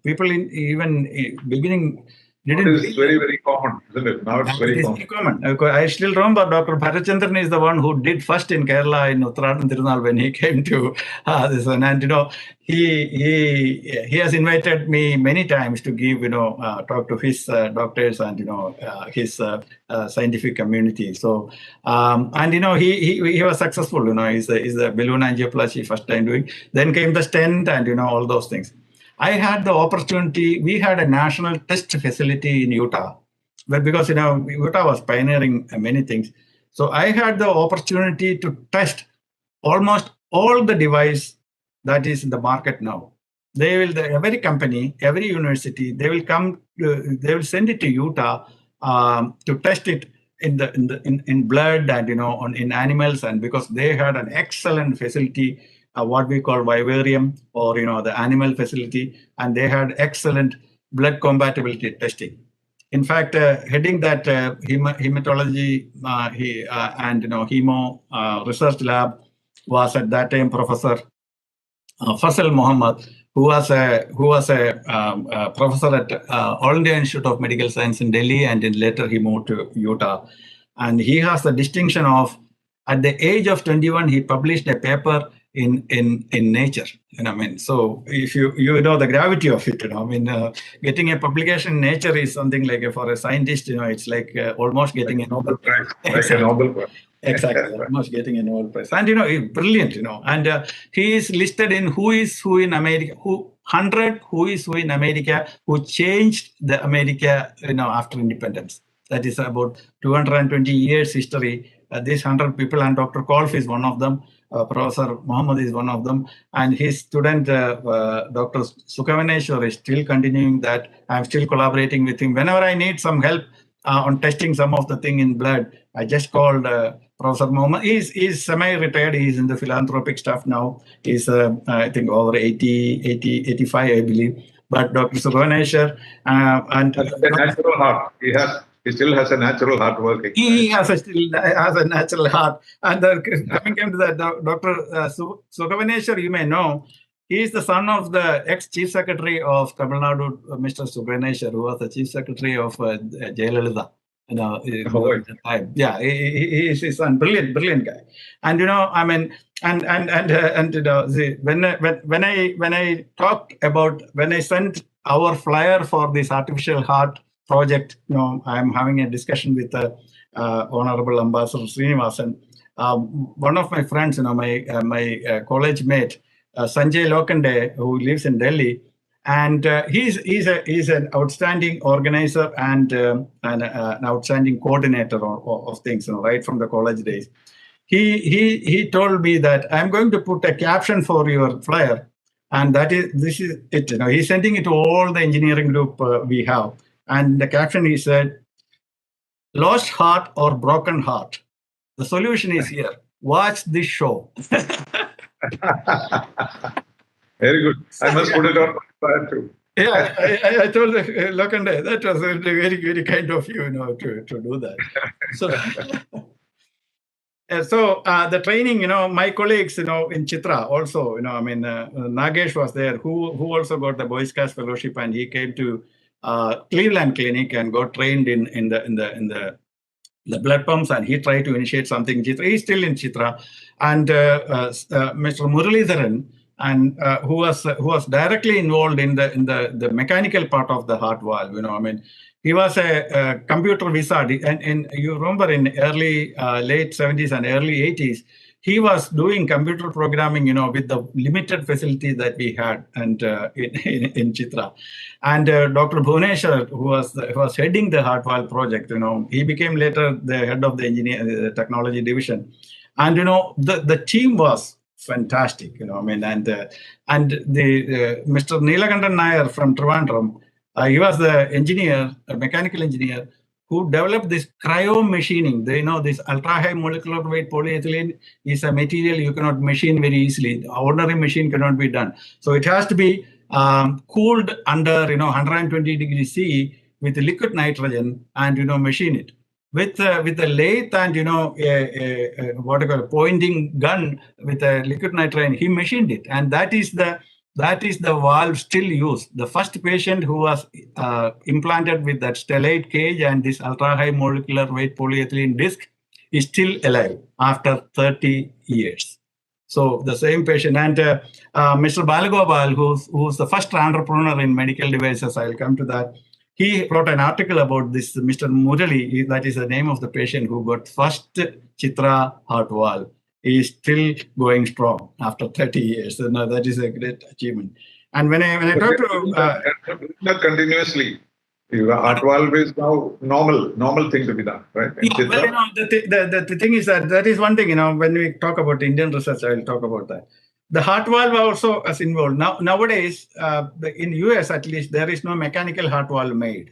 people even beginning didn't. It is very, very common, isn't it? Now it's very common. I still remember Dr. Bharachandran is the one who did first in Kerala in Uttarakhand Tirunal when he came to this one, and he has invited me many times to give talk to his doctors and his scientific community. So and he was successful. He's the balloon angioplasty first time doing. Then came the stent and all those things. I had the opportunity. We had a national test facility in Utah, but because Utah was pioneering many things, so I had the opportunity to test almost all the device that is in the market now. Every company, every university, they will send it to Utah to test it in blood and in animals, and because they had an excellent facility. What we call vivarium, or the animal facility, and they had excellent blood compatibility testing. In fact, heading that hematology and hemo research lab was at that time Professor Faisal Muhammad, who was a professor at All India Institute of Medical Science in Delhi, and then later he moved to Utah. And he has the distinction of, at the age of 21, he published a paper in Nature. So if you know the gravity of it, getting a publication in Nature is something like, for a scientist, it's like almost getting a Nobel Prize. Like a Nobel Prize. Exactly, almost getting a Nobel Prize. And he's brilliant, and he is listed in Who is Who in America, who is who in America, who changed the America, after independence. That is about 220 years history. These 100 people, and Dr. Kolf is one of them. Professor Muhammad is one of them, and his student Dr. Sukavaneshwar is still continuing that. I'm still collaborating with him. Whenever I need some help on testing some of the thing in blood, I just called Professor Muhammad. He's semi-retired. He's in the philanthropic stuff now. He's I think over 85, I believe. But Dr. Sukavaneshwar and a natural heart. He still has a natural heart working. He still has a natural heart. And coming to that, Dr. Sukavaneshwar, you may know, he is the son of the ex-chief secretary of Tamil Nadu, Mr. Sukavaneshwar, who was the chief secretary of Jayalalitha. Yeah, he is his son. Brilliant guy. And when I sent our flyer for this artificial heart project, I'm having a discussion with Honorable Ambassador Srinivasan. One of my friends, my college mate, Sanjay Lokande, who lives in Delhi, and he's an outstanding organizer and an outstanding coordinator of things, right from the college days. He told me that I'm going to put a caption for your flyer, and this is it. He's sending it to all the engineering group we have. And the caption, he said, lost heart or broken heart. The solution is here. Watch this show. Very good. I must put it on my file too. Yeah, I told Lokande, that was very, very kind of you, to do that. So, the training, my colleagues, in Chitra also, Nagesh was there, who also got the Boy Scouts fellowship, and he came to Cleveland Clinic and got trained in the blood pumps, and he tried to initiate something in Chitra. He's still in Chitra, and Mr. Muralidharan, and who was directly involved in the mechanical part of the heart valve. He was a computer wizard, and you remember in early late 70s and early 80s, he was doing computer programming, with the limited facility that we had, and in Chitra. And Dr. Bhuvaneshwar, who was heading the heart valve project, he became later the head of the technology division. And the team was fantastic, and the Mr. Neelakandan Nair from Trivandrum, he was the engineer, a mechanical engineer, who developed this cryo machining. This ultra high molecular weight polyethylene is a material you cannot machine very easily. The ordinary machine cannot be done. So it has to be cooled under 120 degrees C with liquid nitrogen, and machine it with a lathe and what you call a pointing gun with a liquid nitrogen. He machined it, and that is the valve still used. The first patient who was implanted with that stellate cage and this ultra high molecular weight polyethylene disc is still alive after 30 years. So the same patient, and Mr. Balagopal, who's the first entrepreneur in medical devices, I'll come to that. He wrote an article about this, Mr. Murali, that is the name of the patient who got first Chitra heart valve. He is still going strong after 30 years. So, that is a great achievement. And when I talk to not continuously, heart valve is now normal thing to be done, right? Yeah, well, the thing is that is one thing. When we talk about Indian research, I will talk about that. The heart valve also is involved. Nowadays, in US at least, there is no mechanical heart valve made.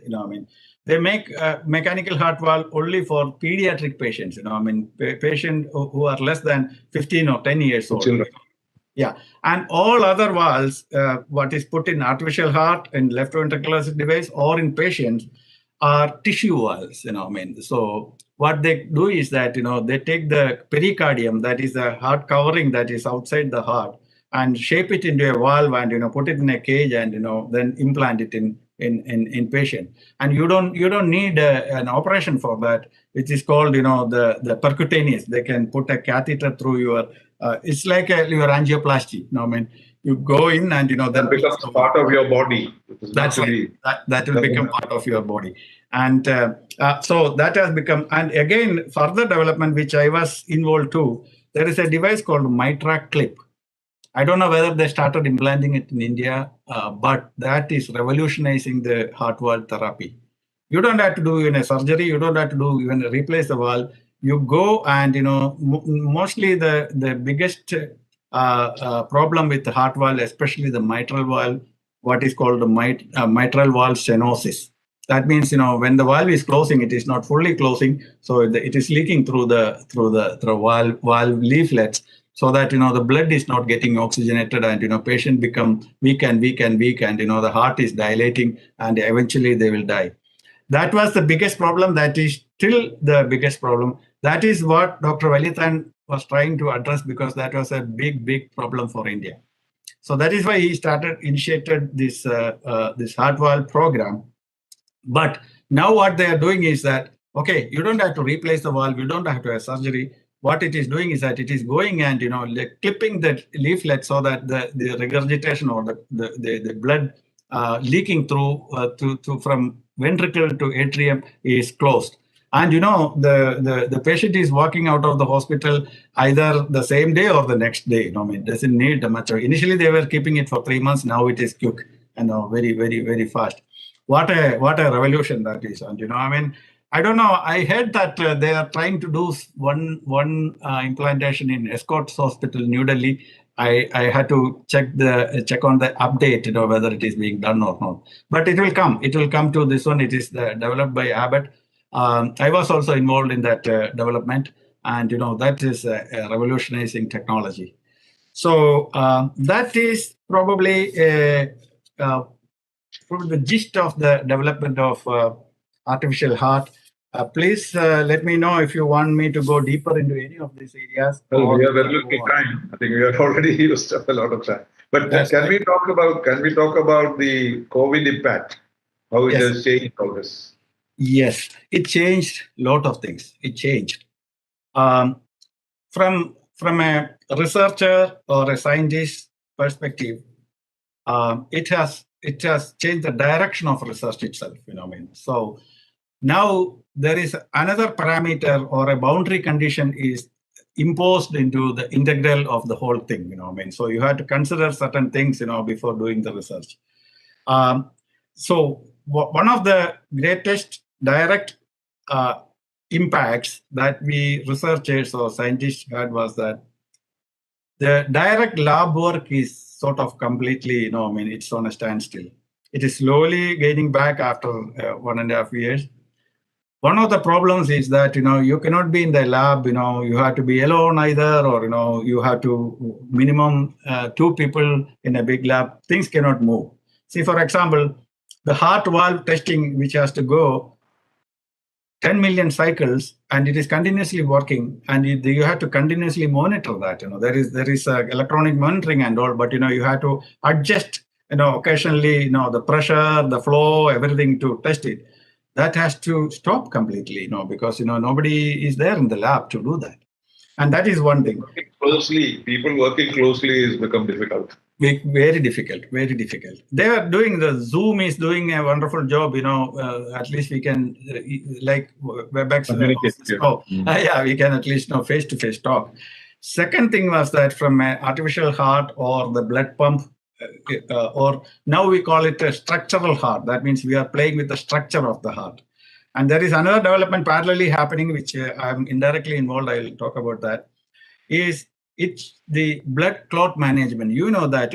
They make mechanical heart valve only for pediatric patients. Patients who are less than 15 or 10 years old. Children. Yeah, and all other valves, what is put in artificial heart, in left ventricular device, or in patients, are tissue valves. So what they do is that they take the pericardium, that is the heart covering that is outside the heart, and shape it into a valve, and put it in a cage, and then implant it in patient. And you don't need an operation for that. It is called the percutaneous. They can put a catheter through your. It's like your angioplasty. You go in and that becomes part of your body. That's right. That will become part of your body. And so that has become, and again, further development, which I was involved too, there is a device called Mitra clip. I don't know whether they started implanting it in India, but that is revolutionizing the heart valve therapy. You don't have to do even a surgery. You don't have to do even replace the valve. You go and, mostly the biggest problem with the heart valve, especially the mitral valve, what is called the mitral valve stenosis. That means, when the valve is closing, it is not fully closing, so it is leaking through the valve leaflets, so that the blood is not getting oxygenated, and patient become weak, and the heart is dilating, and eventually they will die. That was the biggest problem. That is still the biggest problem. That is what Dr. Valithan was trying to address, because that was a big problem for India. So that is why he initiated this heart valve program. But now what they are doing is that, okay, you don't have to replace the valve, you don't have to have surgery. What it is doing is that it is going and clipping the leaflet, so that the regurgitation or the blood leaking through from ventricle to atrium is closed. And the patient is walking out of the hospital either the same day or the next day. It doesn't need much. Initially they were keeping it for 3 months. Now it is quick and very fast. What a revolution that is. And I don't know. I heard that they are trying to do one implantation in Escorts Hospital, New Delhi. I had to check on the update, whether it is being done or not. But it will come. It will come to this one. It is developed by Abbott. I was also involved in that development, and that is a revolutionizing technology. So that is probably the gist of the development of artificial heart. Please let me know if you want me to go deeper into any of these areas. Well, we are very little time. I think we have already used up a lot of time. But can we talk about the COVID impact? How it has changed all this? Yes, it changed a lot of things. It changed. From a researcher or a scientist perspective, it has changed the direction of research itself. So now there is another parameter or a boundary condition is imposed into the integral of the whole thing. So you have to consider certain things, before doing the research. So one of the greatest direct impacts that we researchers or scientists had was that the direct lab work is sort of completely, it's on a standstill. It is slowly gaining back after 1.5 years. One of the problems is that, you cannot be in the lab, you have to be alone either, or, you have to minimum 2 people in a big lab. Things cannot move. See, for example, the heart valve testing, which has to go 10 million cycles, and it is continuously working, and you have to continuously monitor that. There is electronic monitoring and all, but you have to adjust, occasionally, the pressure, the flow, everything to test it. That has to stop completely, because nobody is there in the lab to do that, and that is one thing. People working closely has become difficult. Very difficult, very difficult. They are doing, the Zoom is doing a wonderful job, at least we can, like WebEx. Yeah, we can at least face-to-face talk. Second thing was that from an artificial heart or the blood pump, or now we call it a structural heart. That means we are playing with the structure of the heart. And there is another development parallelly happening, which I'm indirectly involved. I'll talk about that. It's the blood clot management. That,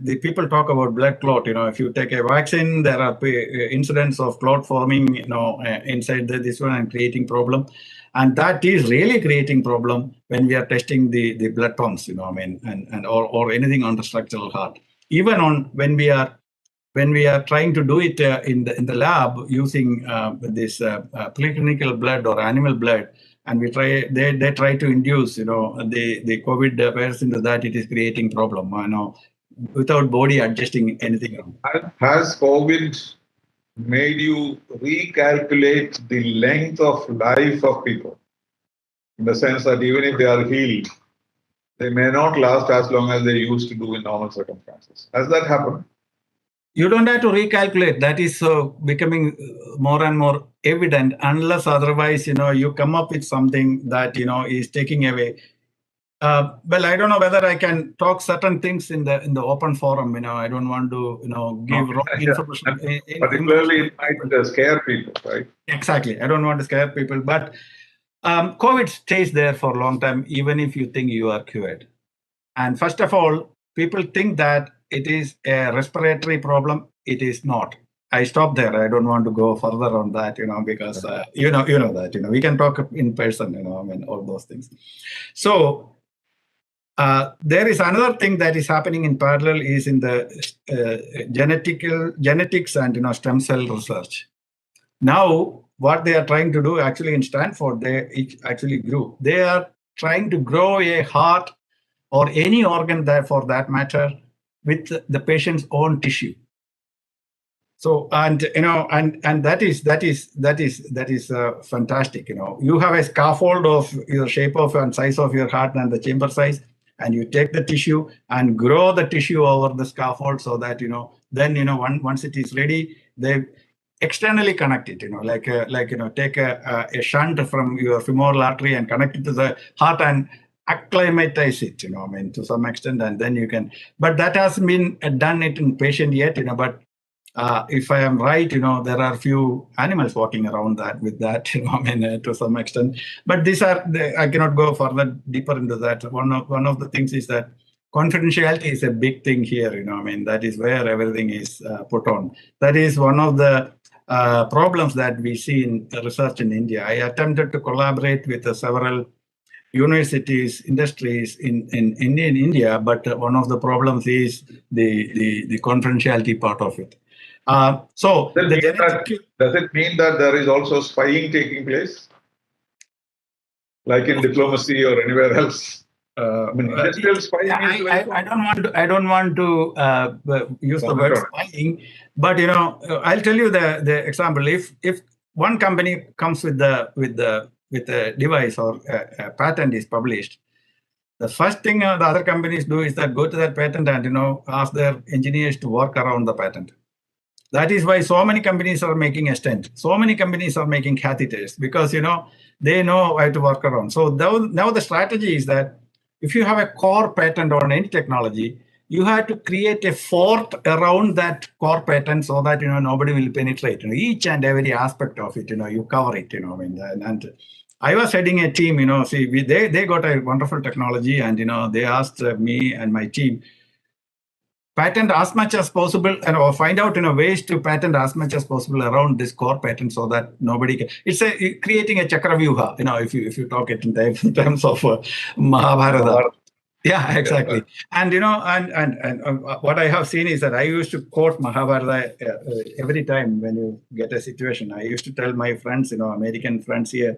the people talk about blood clot. If you take a vaccine, there are incidents of clot forming, inside this one and creating problem. And that is really creating problem when we are testing the blood pumps, or anything on the structural heart. Even when we are trying to do it in the lab using this preclinical blood or animal blood, and they try to induce, the COVID virus into that, it is creating problem, without body adjusting anything. Has COVID made you recalculate the length of life of people? In the sense that even if they are healed, they may not last as long as they used to do in normal circumstances. Has that happened? You don't have to recalculate. That is becoming more and more evident, unless otherwise, you come up with something that, is taking away. Well, I don't know whether I can talk certain things in the open forum. I don't want to, give wrong information. Particularly, it might scare people, right? Exactly. I don't want to scare people, but COVID stays there for a long time, even if you think you are cured. And first of all, people think that it is a respiratory problem. It is not. I stop there. I don't want to go further on that, because you know that, we can talk in person, all those things. So there is another thing that is happening in parallel is in the genetics and stem cell research. Now, what they are trying to do actually in Stanford, they are trying to grow a heart or any organ that, for that matter, with the patient's own tissue. So, and that is fantastic. You have a scaffold of your shape of and size of your heart and the chamber size, and you take the tissue and grow the tissue over the scaffold so that, then, once it is ready, they externally connect it, take a shunt from your femoral artery and connect it to the heart and acclimatize it, to some extent, and then you can. But that hasn't been done it in patient yet, but if I am right, there are few animals walking around that with that, to some extent. But these are, I cannot go further deeper into that. One of the things is that confidentiality is a big thing here, that is where everything is put on. That is one of the problems that we see in research in India. I attempted to collaborate with several universities, industries in India, but one of the problems is the confidentiality part of it. So does it mean that there is also spying taking place, like in diplomacy or anywhere else? Industrial spying is very common. I don't want to use the word spying, but I'll tell you the example. If one company comes with a device or a patent is published, the first thing the other companies do is that go to that patent and ask their engineers to work around the patent. That is why so many companies are making a stent. So many companies are making catheters because they know how to work around. So now the strategy is that if you have a core patent on any technology, you have to create a fort around that core patent so that nobody will penetrate. Each and every aspect of it, you cover it. And I was heading a team. They got a wonderful technology, and they asked me and my team patent as much as possible, or find out ways to patent as much as possible around this core patent so that nobody can. It's creating a chakravyuha. If you talk it in terms of Mahabharata. Yeah, exactly. And what I have seen is that I used to quote Mahabharata every time when you get a situation. I used to tell my friends, American friends here,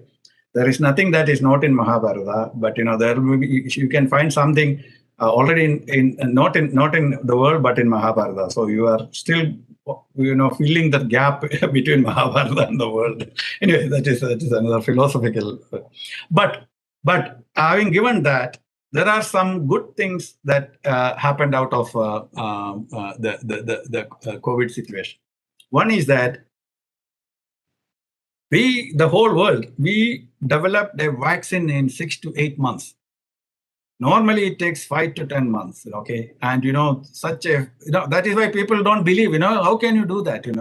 there is nothing that is not in Mahabharata, but there will be, you can find something already not in the world, but in Mahabharata. So you are still filling the gap between Mahabharata and the world. Anyway, that is another philosophical. But having given that, there are some good things that happened out of the COVID situation. One is that the whole world, we developed a vaccine in 6 to 8 months. Normally, it takes 5 to 10 months. Okay, and that is why people don't believe. How can you do that? And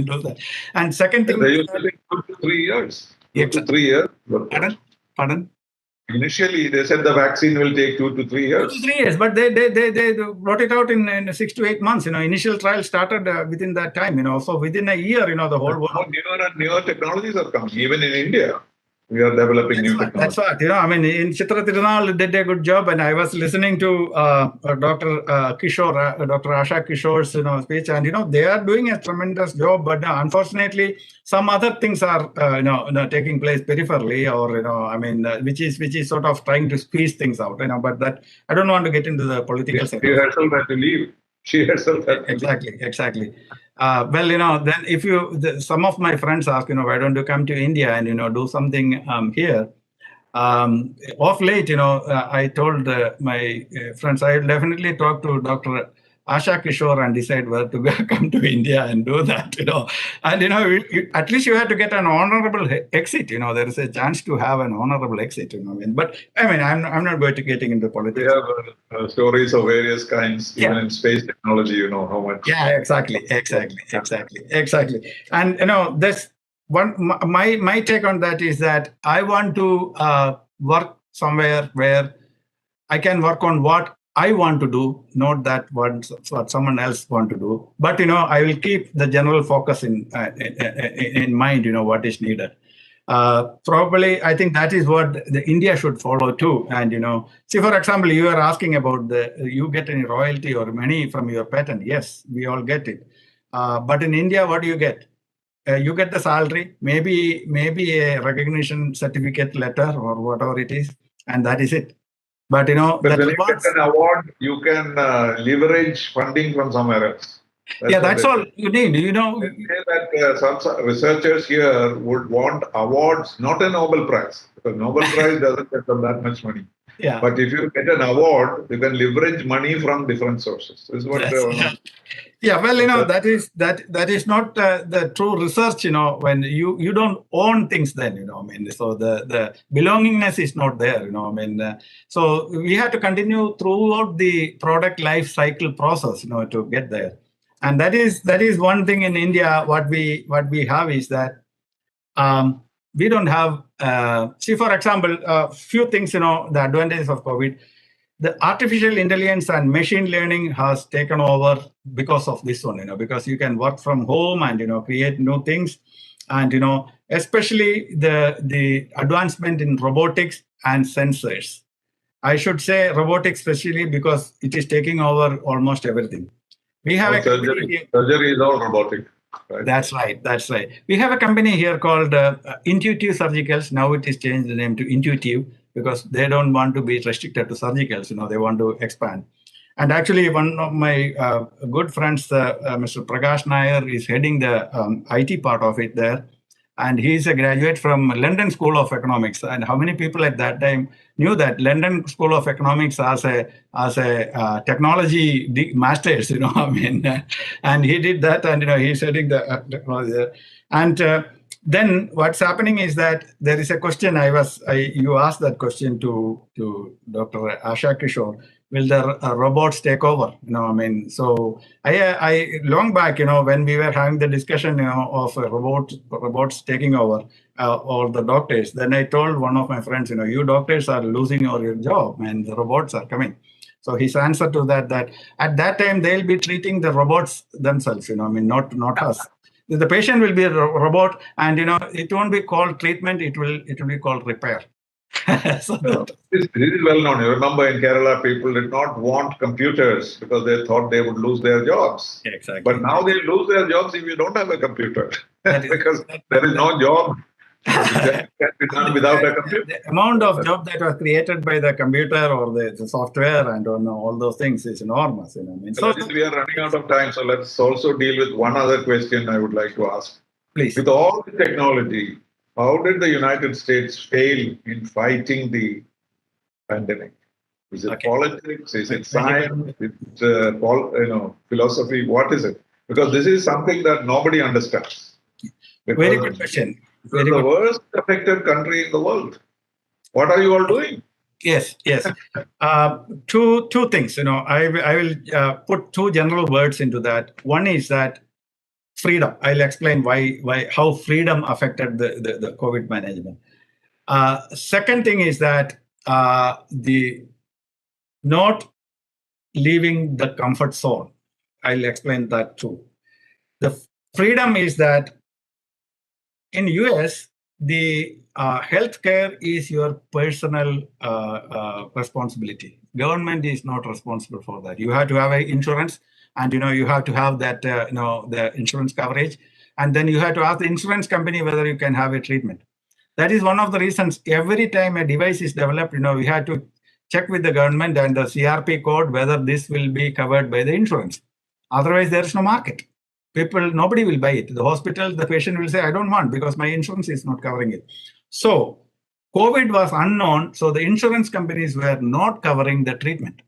do that. And second thing, they used to take 2 to 3 years. 2 to 3 years. Pardon? Initially, they said the vaccine will take 2 to 3 years. 2 to 3 years, but they brought it out in 6 to 8 months. Initial trials started within that time. So within a year, the whole world. Newer and newer technologies are coming. Even in India, we are developing new technology. That's what, in Chitra Tirunal did a good job, and I was listening to Dr. Kishore, Dr. Asha Kishore's speech, and they are doing a tremendous job, but unfortunately, some other things are taking place peripherally, or which is sort of trying to squeeze things out, but that I don't want to get into the political side. She herself had to leave. Exactly. Then if some of my friends ask, why don't you come to India and do something here? Of late, I told my friends, I will definitely talk to Dr. Asha Kishore and decide whether to come to India and do that, And, at least you have to get an honorable exit, there is a chance to have an honorable exit, But, I'm not going to getting into politics. We have stories of various kinds, even in space technology, how much. Yeah, exactly. And, this one, my take on that is that I want to work somewhere where I can work on what I want to do, not that what someone else want to do. But I will keep the general focus in mind. What is needed. Probably, I think that is what the India should follow too. And see, for example, you are asking about you get any royalty or money from your patent. Yes, we all get it. But in India, what do you get? You get the salary, maybe a recognition certificate letter or whatever it is, and that is it. But when you get an award, you can leverage funding from somewhere else. That's all you need. They say that some researchers here would want awards, not a Nobel Prize, because Nobel Prize doesn't get them that much money. Yeah. But if you get an award, you can leverage money from different sources. This is what. Yeah, well, that is not the true research. When you don't own things, then so the belongingness is not there. So we have to continue throughout the product life cycle process, to get there. And that is one thing in India. What we have is that we don't have. See, for example, a few things. The advantages of COVID. the artificial intelligence and machine learning has taken over because of this one, because you can work from home and, create new things. And, especially the advancement in robotics and sensors. I should say robotics especially because it is taking over almost everything. We have surgery is all robotic. Right? That's right. That's right. We have a company here called Intuitive Surgicals. Now it is changed the name to Intuitive because they don't want to be restricted to surgicals. They want to expand. And actually, one of my good friends, Mr. Prakash Nair, is heading the IT part of it there. And he's a graduate from London School of Economics. And how many people at that time knew that London School of Economics as a technology masters? And he did that, and he's heading the technology there. And then what's happening is that there is a question. You asked that question to Dr. Asha Kishore. Will the robots take over? So I long back, when we were having the discussion, of robots taking over all the doctors, then I told one of my friends, you doctors are losing your job and the robots are coming. So his answer to that at that time they'll be treating the robots themselves, not us. The patient will be a robot, and it won't be called treatment. It will be called repair. This is well known. You remember in Kerala, people did not want computers because they thought they would lose their jobs. Exactly. But now they lose their jobs if you don't have a computer because there is no job that can be done without a computer. The amount of job that was created by the computer or the software and all those things is enormous. So we are running out of time, so let's also deal with one other question I would like to ask. Please. With all the technology, how did the United States fail in fighting the pandemic? Is it politics? Is it science? Is it philosophy? What is it? Because this is something that nobody understands. Very good question. We're the worst affected country in the world. What are you all doing? Yes. Two things. I will put two general words into that. One is that freedom. I'll explain how freedom affected the COVID management. Second thing is that the not leaving the comfort zone. I'll explain that too. The freedom is that in US, the healthcare is your personal responsibility. Government is not responsible for that. You have to have insurance, and you have to have that the insurance coverage, and then you have to ask the insurance company whether you can have a treatment. That is one of the reasons every time a device is developed, we have to check with the government and the CRP code whether this will be covered by the insurance. Otherwise, there is no market. Nobody will buy it. The hospital, the patient will say, I don't want because my insurance is not covering it. So COVID was unknown. So the insurance companies were not covering the treatment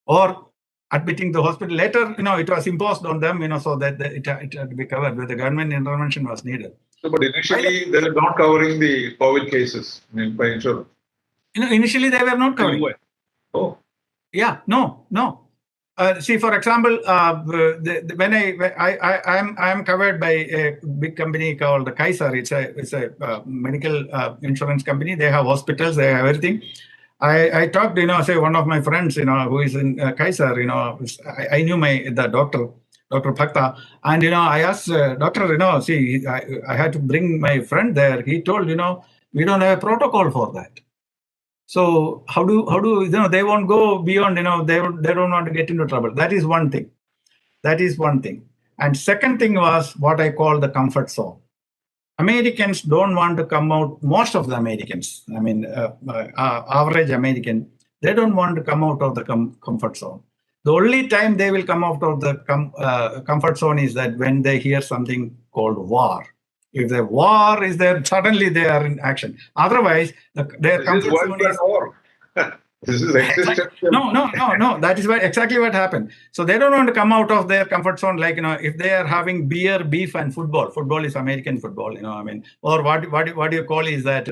or admitting the hospital. Later, it was imposed on them, so that it had to be covered, where the government intervention was needed. So, but initially, they were not covering the COVID cases by insurance. Initially, they were not covering. Oh. Yeah, no. See, for example, when I am covered by a big company called Kaiser. It's a medical insurance company. They have hospitals. They have everything. I talked, say one of my friends, who is in Kaiser. I knew the doctor, Dr. Bhakta, and I asked doctor, see, I had to bring my friend there. He told, we don't have a protocol for that. So how do they won't go beyond, they don't want to get into trouble. That is one thing. And second thing was what I call the comfort zone. Americans don't want to come out. Most of the Americans, average American, they don't want to come out of the comfort zone. The only time they will come out of the comfort zone is that when they hear something called war. If the war is there, suddenly they are in action. Otherwise, their comfort zone is war. This is existential. No. That is exactly what happened. So they don't want to come out of their comfort zone. Like, if they are having beer, beef, and football. Football is American football, or what you call is that,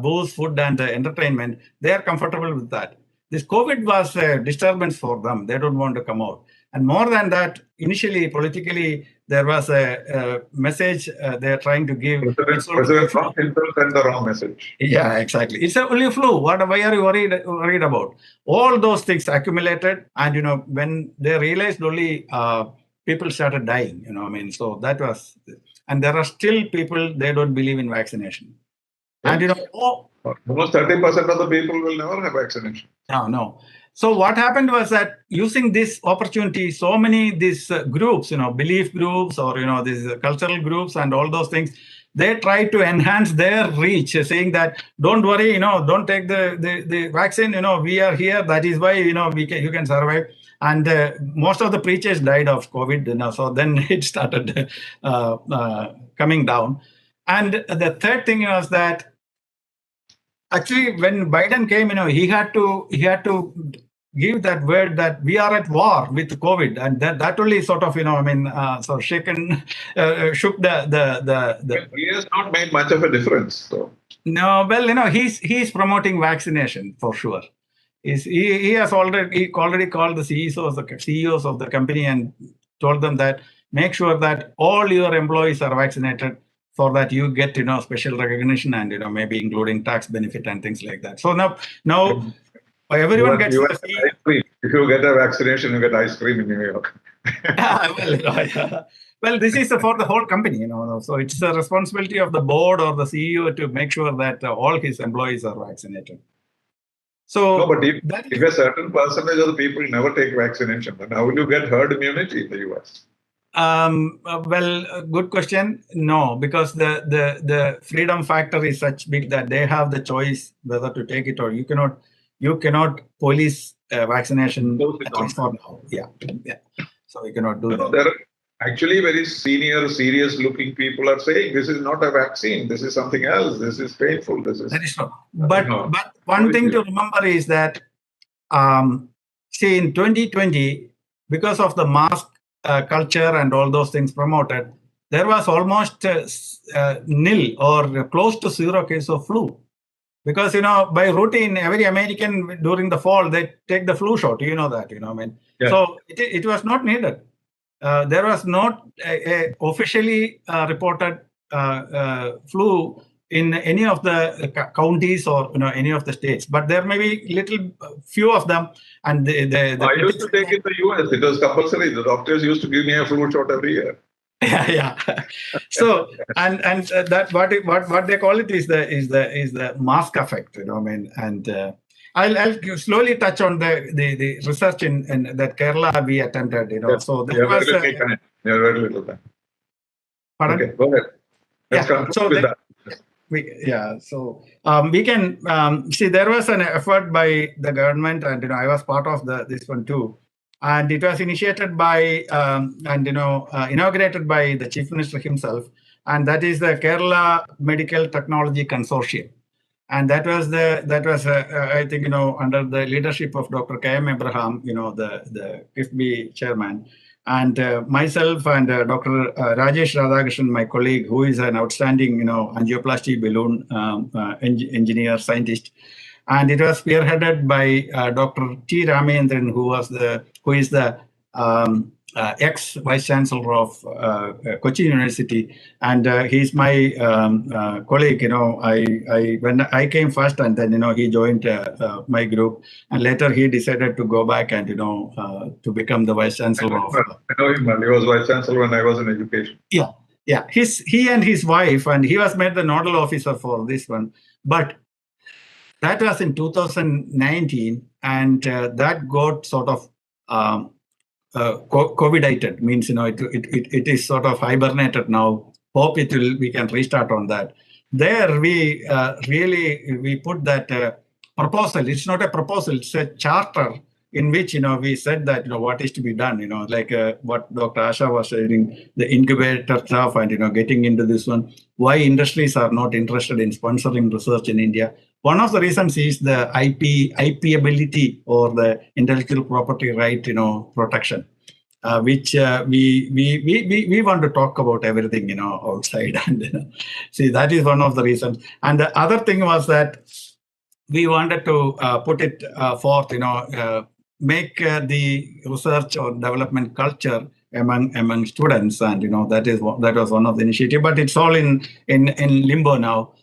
booze, food, and entertainment. They are comfortable with that. This COVID was a disturbance for them. They don't want to come out. And more than that, initially, politically, there was a message they're trying to give. President Trump himself sent the wrong message. Yeah, exactly. It's only a flu. Why are you worried about? All those things accumulated, and when they realized, only people started dying. So that was, and there are still people, they don't believe in vaccination. Yes. And almost 30% of the people will never have vaccination. No. So what happened was that using this opportunity, so many these groups, belief groups or these cultural groups and all those things, they try to enhance their reach, saying that don't worry, don't take the vaccine, we are here. That is why you can survive. And most of the preachers died of COVID, so then it started coming down. And the third thing was that actually when Biden came, he had to give that word that we are at war with COVID, and that only sort of shook the. He has not made much of a difference. So. No, well, he's promoting vaccination for sure. He already called the CEOs of the company and told them that make sure that all your employees are vaccinated, for that you get special recognition and maybe including tax benefit and things like that. So now everyone gets ice cream. If you get a vaccination, you get ice cream in New York. Well, this is for the whole company, so it's the responsibility of the board or the CEO to make sure that all his employees are vaccinated. So, no, but if a certain percentage of the people never take vaccination, then how will you get herd immunity in the US? Well, good question. No, because the freedom factor is such big that they have the choice whether to take it or you cannot police vaccination at least for now. Yeah. So we cannot do that. There are actually very senior, serious-looking people are saying this is not a vaccine. This is something else. This is painful. That is true. But one thing to remember is that, see, in 2020, because of the mask culture and all those things promoted, there was almost nil or close to zero case of flu. Because, by routine, every American during the fall, they take the flu shot. You know that, Yeah. So it was not needed. There was not a officially reported flu in any of the counties or any of the states, but there may be few of them. And I used to take it in the US. It was compulsory. The doctors used to give me a flu shot every year. Yeah. So and that what they call it is the mask effect, and I'll slowly touch on the research in that Kerala we attempted, Yes. So there was very little time. Pardon? Okay, go ahead. Let's conclude with that. So we can see there was an effort by the government, and I was part of this one too, and it was initiated by inaugurated by the Chief Minister himself, and that is the Kerala Medical Technology Consortium, and that was I think under the leadership of Dr. K.M. Abraham, the FBSE chairman. And myself and Dr. Rajesh Radhakrishnan, my colleague, who is an outstanding, angioplasty balloon engineer, scientist, and it was spearheaded by Dr. T. Ramendran, who is the ex Vice Chancellor of Kochi University, and he's my colleague. When I came first, and then he joined my group, and later he decided to go back and to become the Vice Chancellor of. I know him. He was Vice Chancellor when I was in education. Yeah. He and his wife, and he was made the nodal officer for this one, but that was in 2019, and that got sort of COVIDated, means it is sort of hibernated now. Hope we can restart on that. There we we put that proposal. It's not a proposal; it's a charter in which we said that what is to be done. Like what Dr. Asha was saying, the incubator stuff, and getting into this one. Why industries are not interested in sponsoring research in India? One of the reasons is the IP ability or the intellectual property right, protection, which we want to talk about everything, outside. And see, that is one of the reasons. And the other thing was that we wanted to put it forth, make the research or development culture among students, and that was one of the initiative. But it's all in limbo now.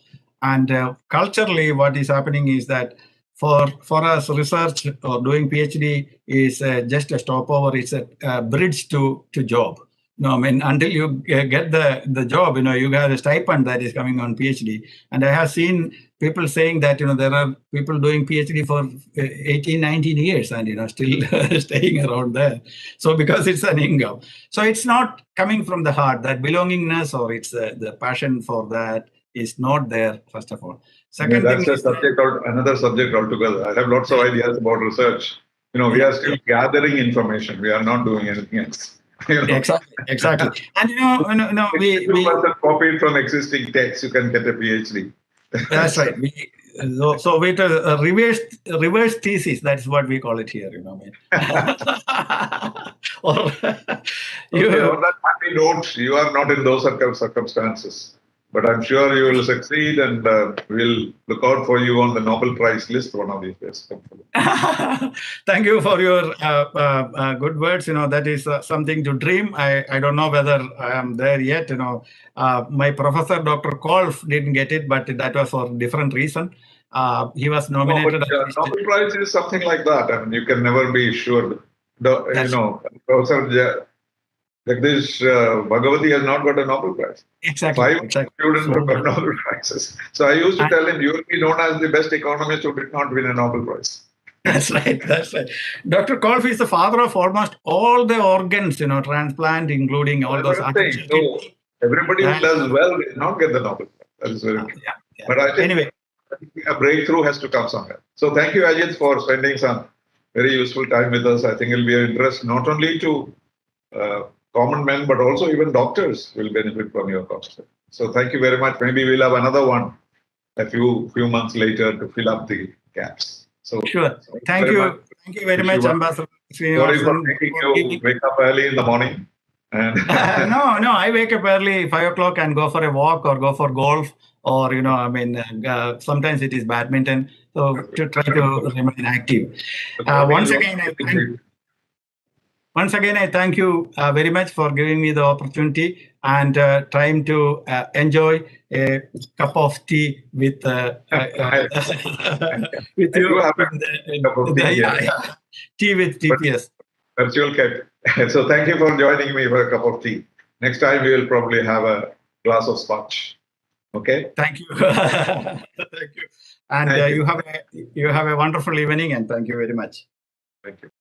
And culturally, what is happening is that for us, research or doing PhD is just a stopover. It's a bridge to job. No, I mean, until you get the job, you have a stipend that is coming on PhD. And I have seen people saying that, there are people doing PhD for 18, 19 years and, still staying around there. So because it's an income. So it's not coming from the heart, that belongingness, or it's the passion for that is not there, first of all. Second that's thing a subject or another subject altogether. I have lots of ideas about research. We are still gathering information. We are not doing anything else. Exactly. And we 2% copied from existing texts, you can get a PhD. That's right. So with a reverse thesis, that's what we call it here. Or on that happy note, you are not in those circumstances, but I'm sure you will succeed, and we'll look out for you on the Nobel Prize list one of these days. Thank you for your good words. That is something to dream. I don't know whether I am there yet. My professor, Dr. Kolf, didn't get it, but that was for a different reason. He was nominated. Nobel Prize is something like that. I mean, you can never be sure. Professor Jagdish Bhagavati has not got a Nobel Prize. Exactly. 5 students have got Nobel Prizes. So I used to tell him, you will be known as the best economist who did not win a Nobel Prize. That's right. Dr. Kolf is the father of almost all the organs, transplant, including all those. So everybody who does well will not get the Nobel Prize. That is very true. Yeah. But I think a breakthrough has to come somewhere. So thank you, Ajit, for spending some very useful time with us. I think it will be of interest not only to common men, but also even doctors will benefit from your talks. So thank you very much. Maybe we'll have another one a few months later to fill up the gaps. So sure. Thank you. Thank you very much, Ambassador. Sorry for making you wake up early in the morning. And no, I wake up early, 5 o'clock, and go for a walk or go for golf, or sometimes it is badminton. So to try to remain active. Once again, I thank you very much for giving me the opportunity and time to enjoy a cup of tea with with you. Tea with TPS. Virtual cat. So thank you for joining me for a cup of tea. Next time we will probably have a glass of scotch. Okay. Thank you. Thank you. And you have a wonderful evening, and thank you very much. Thank you.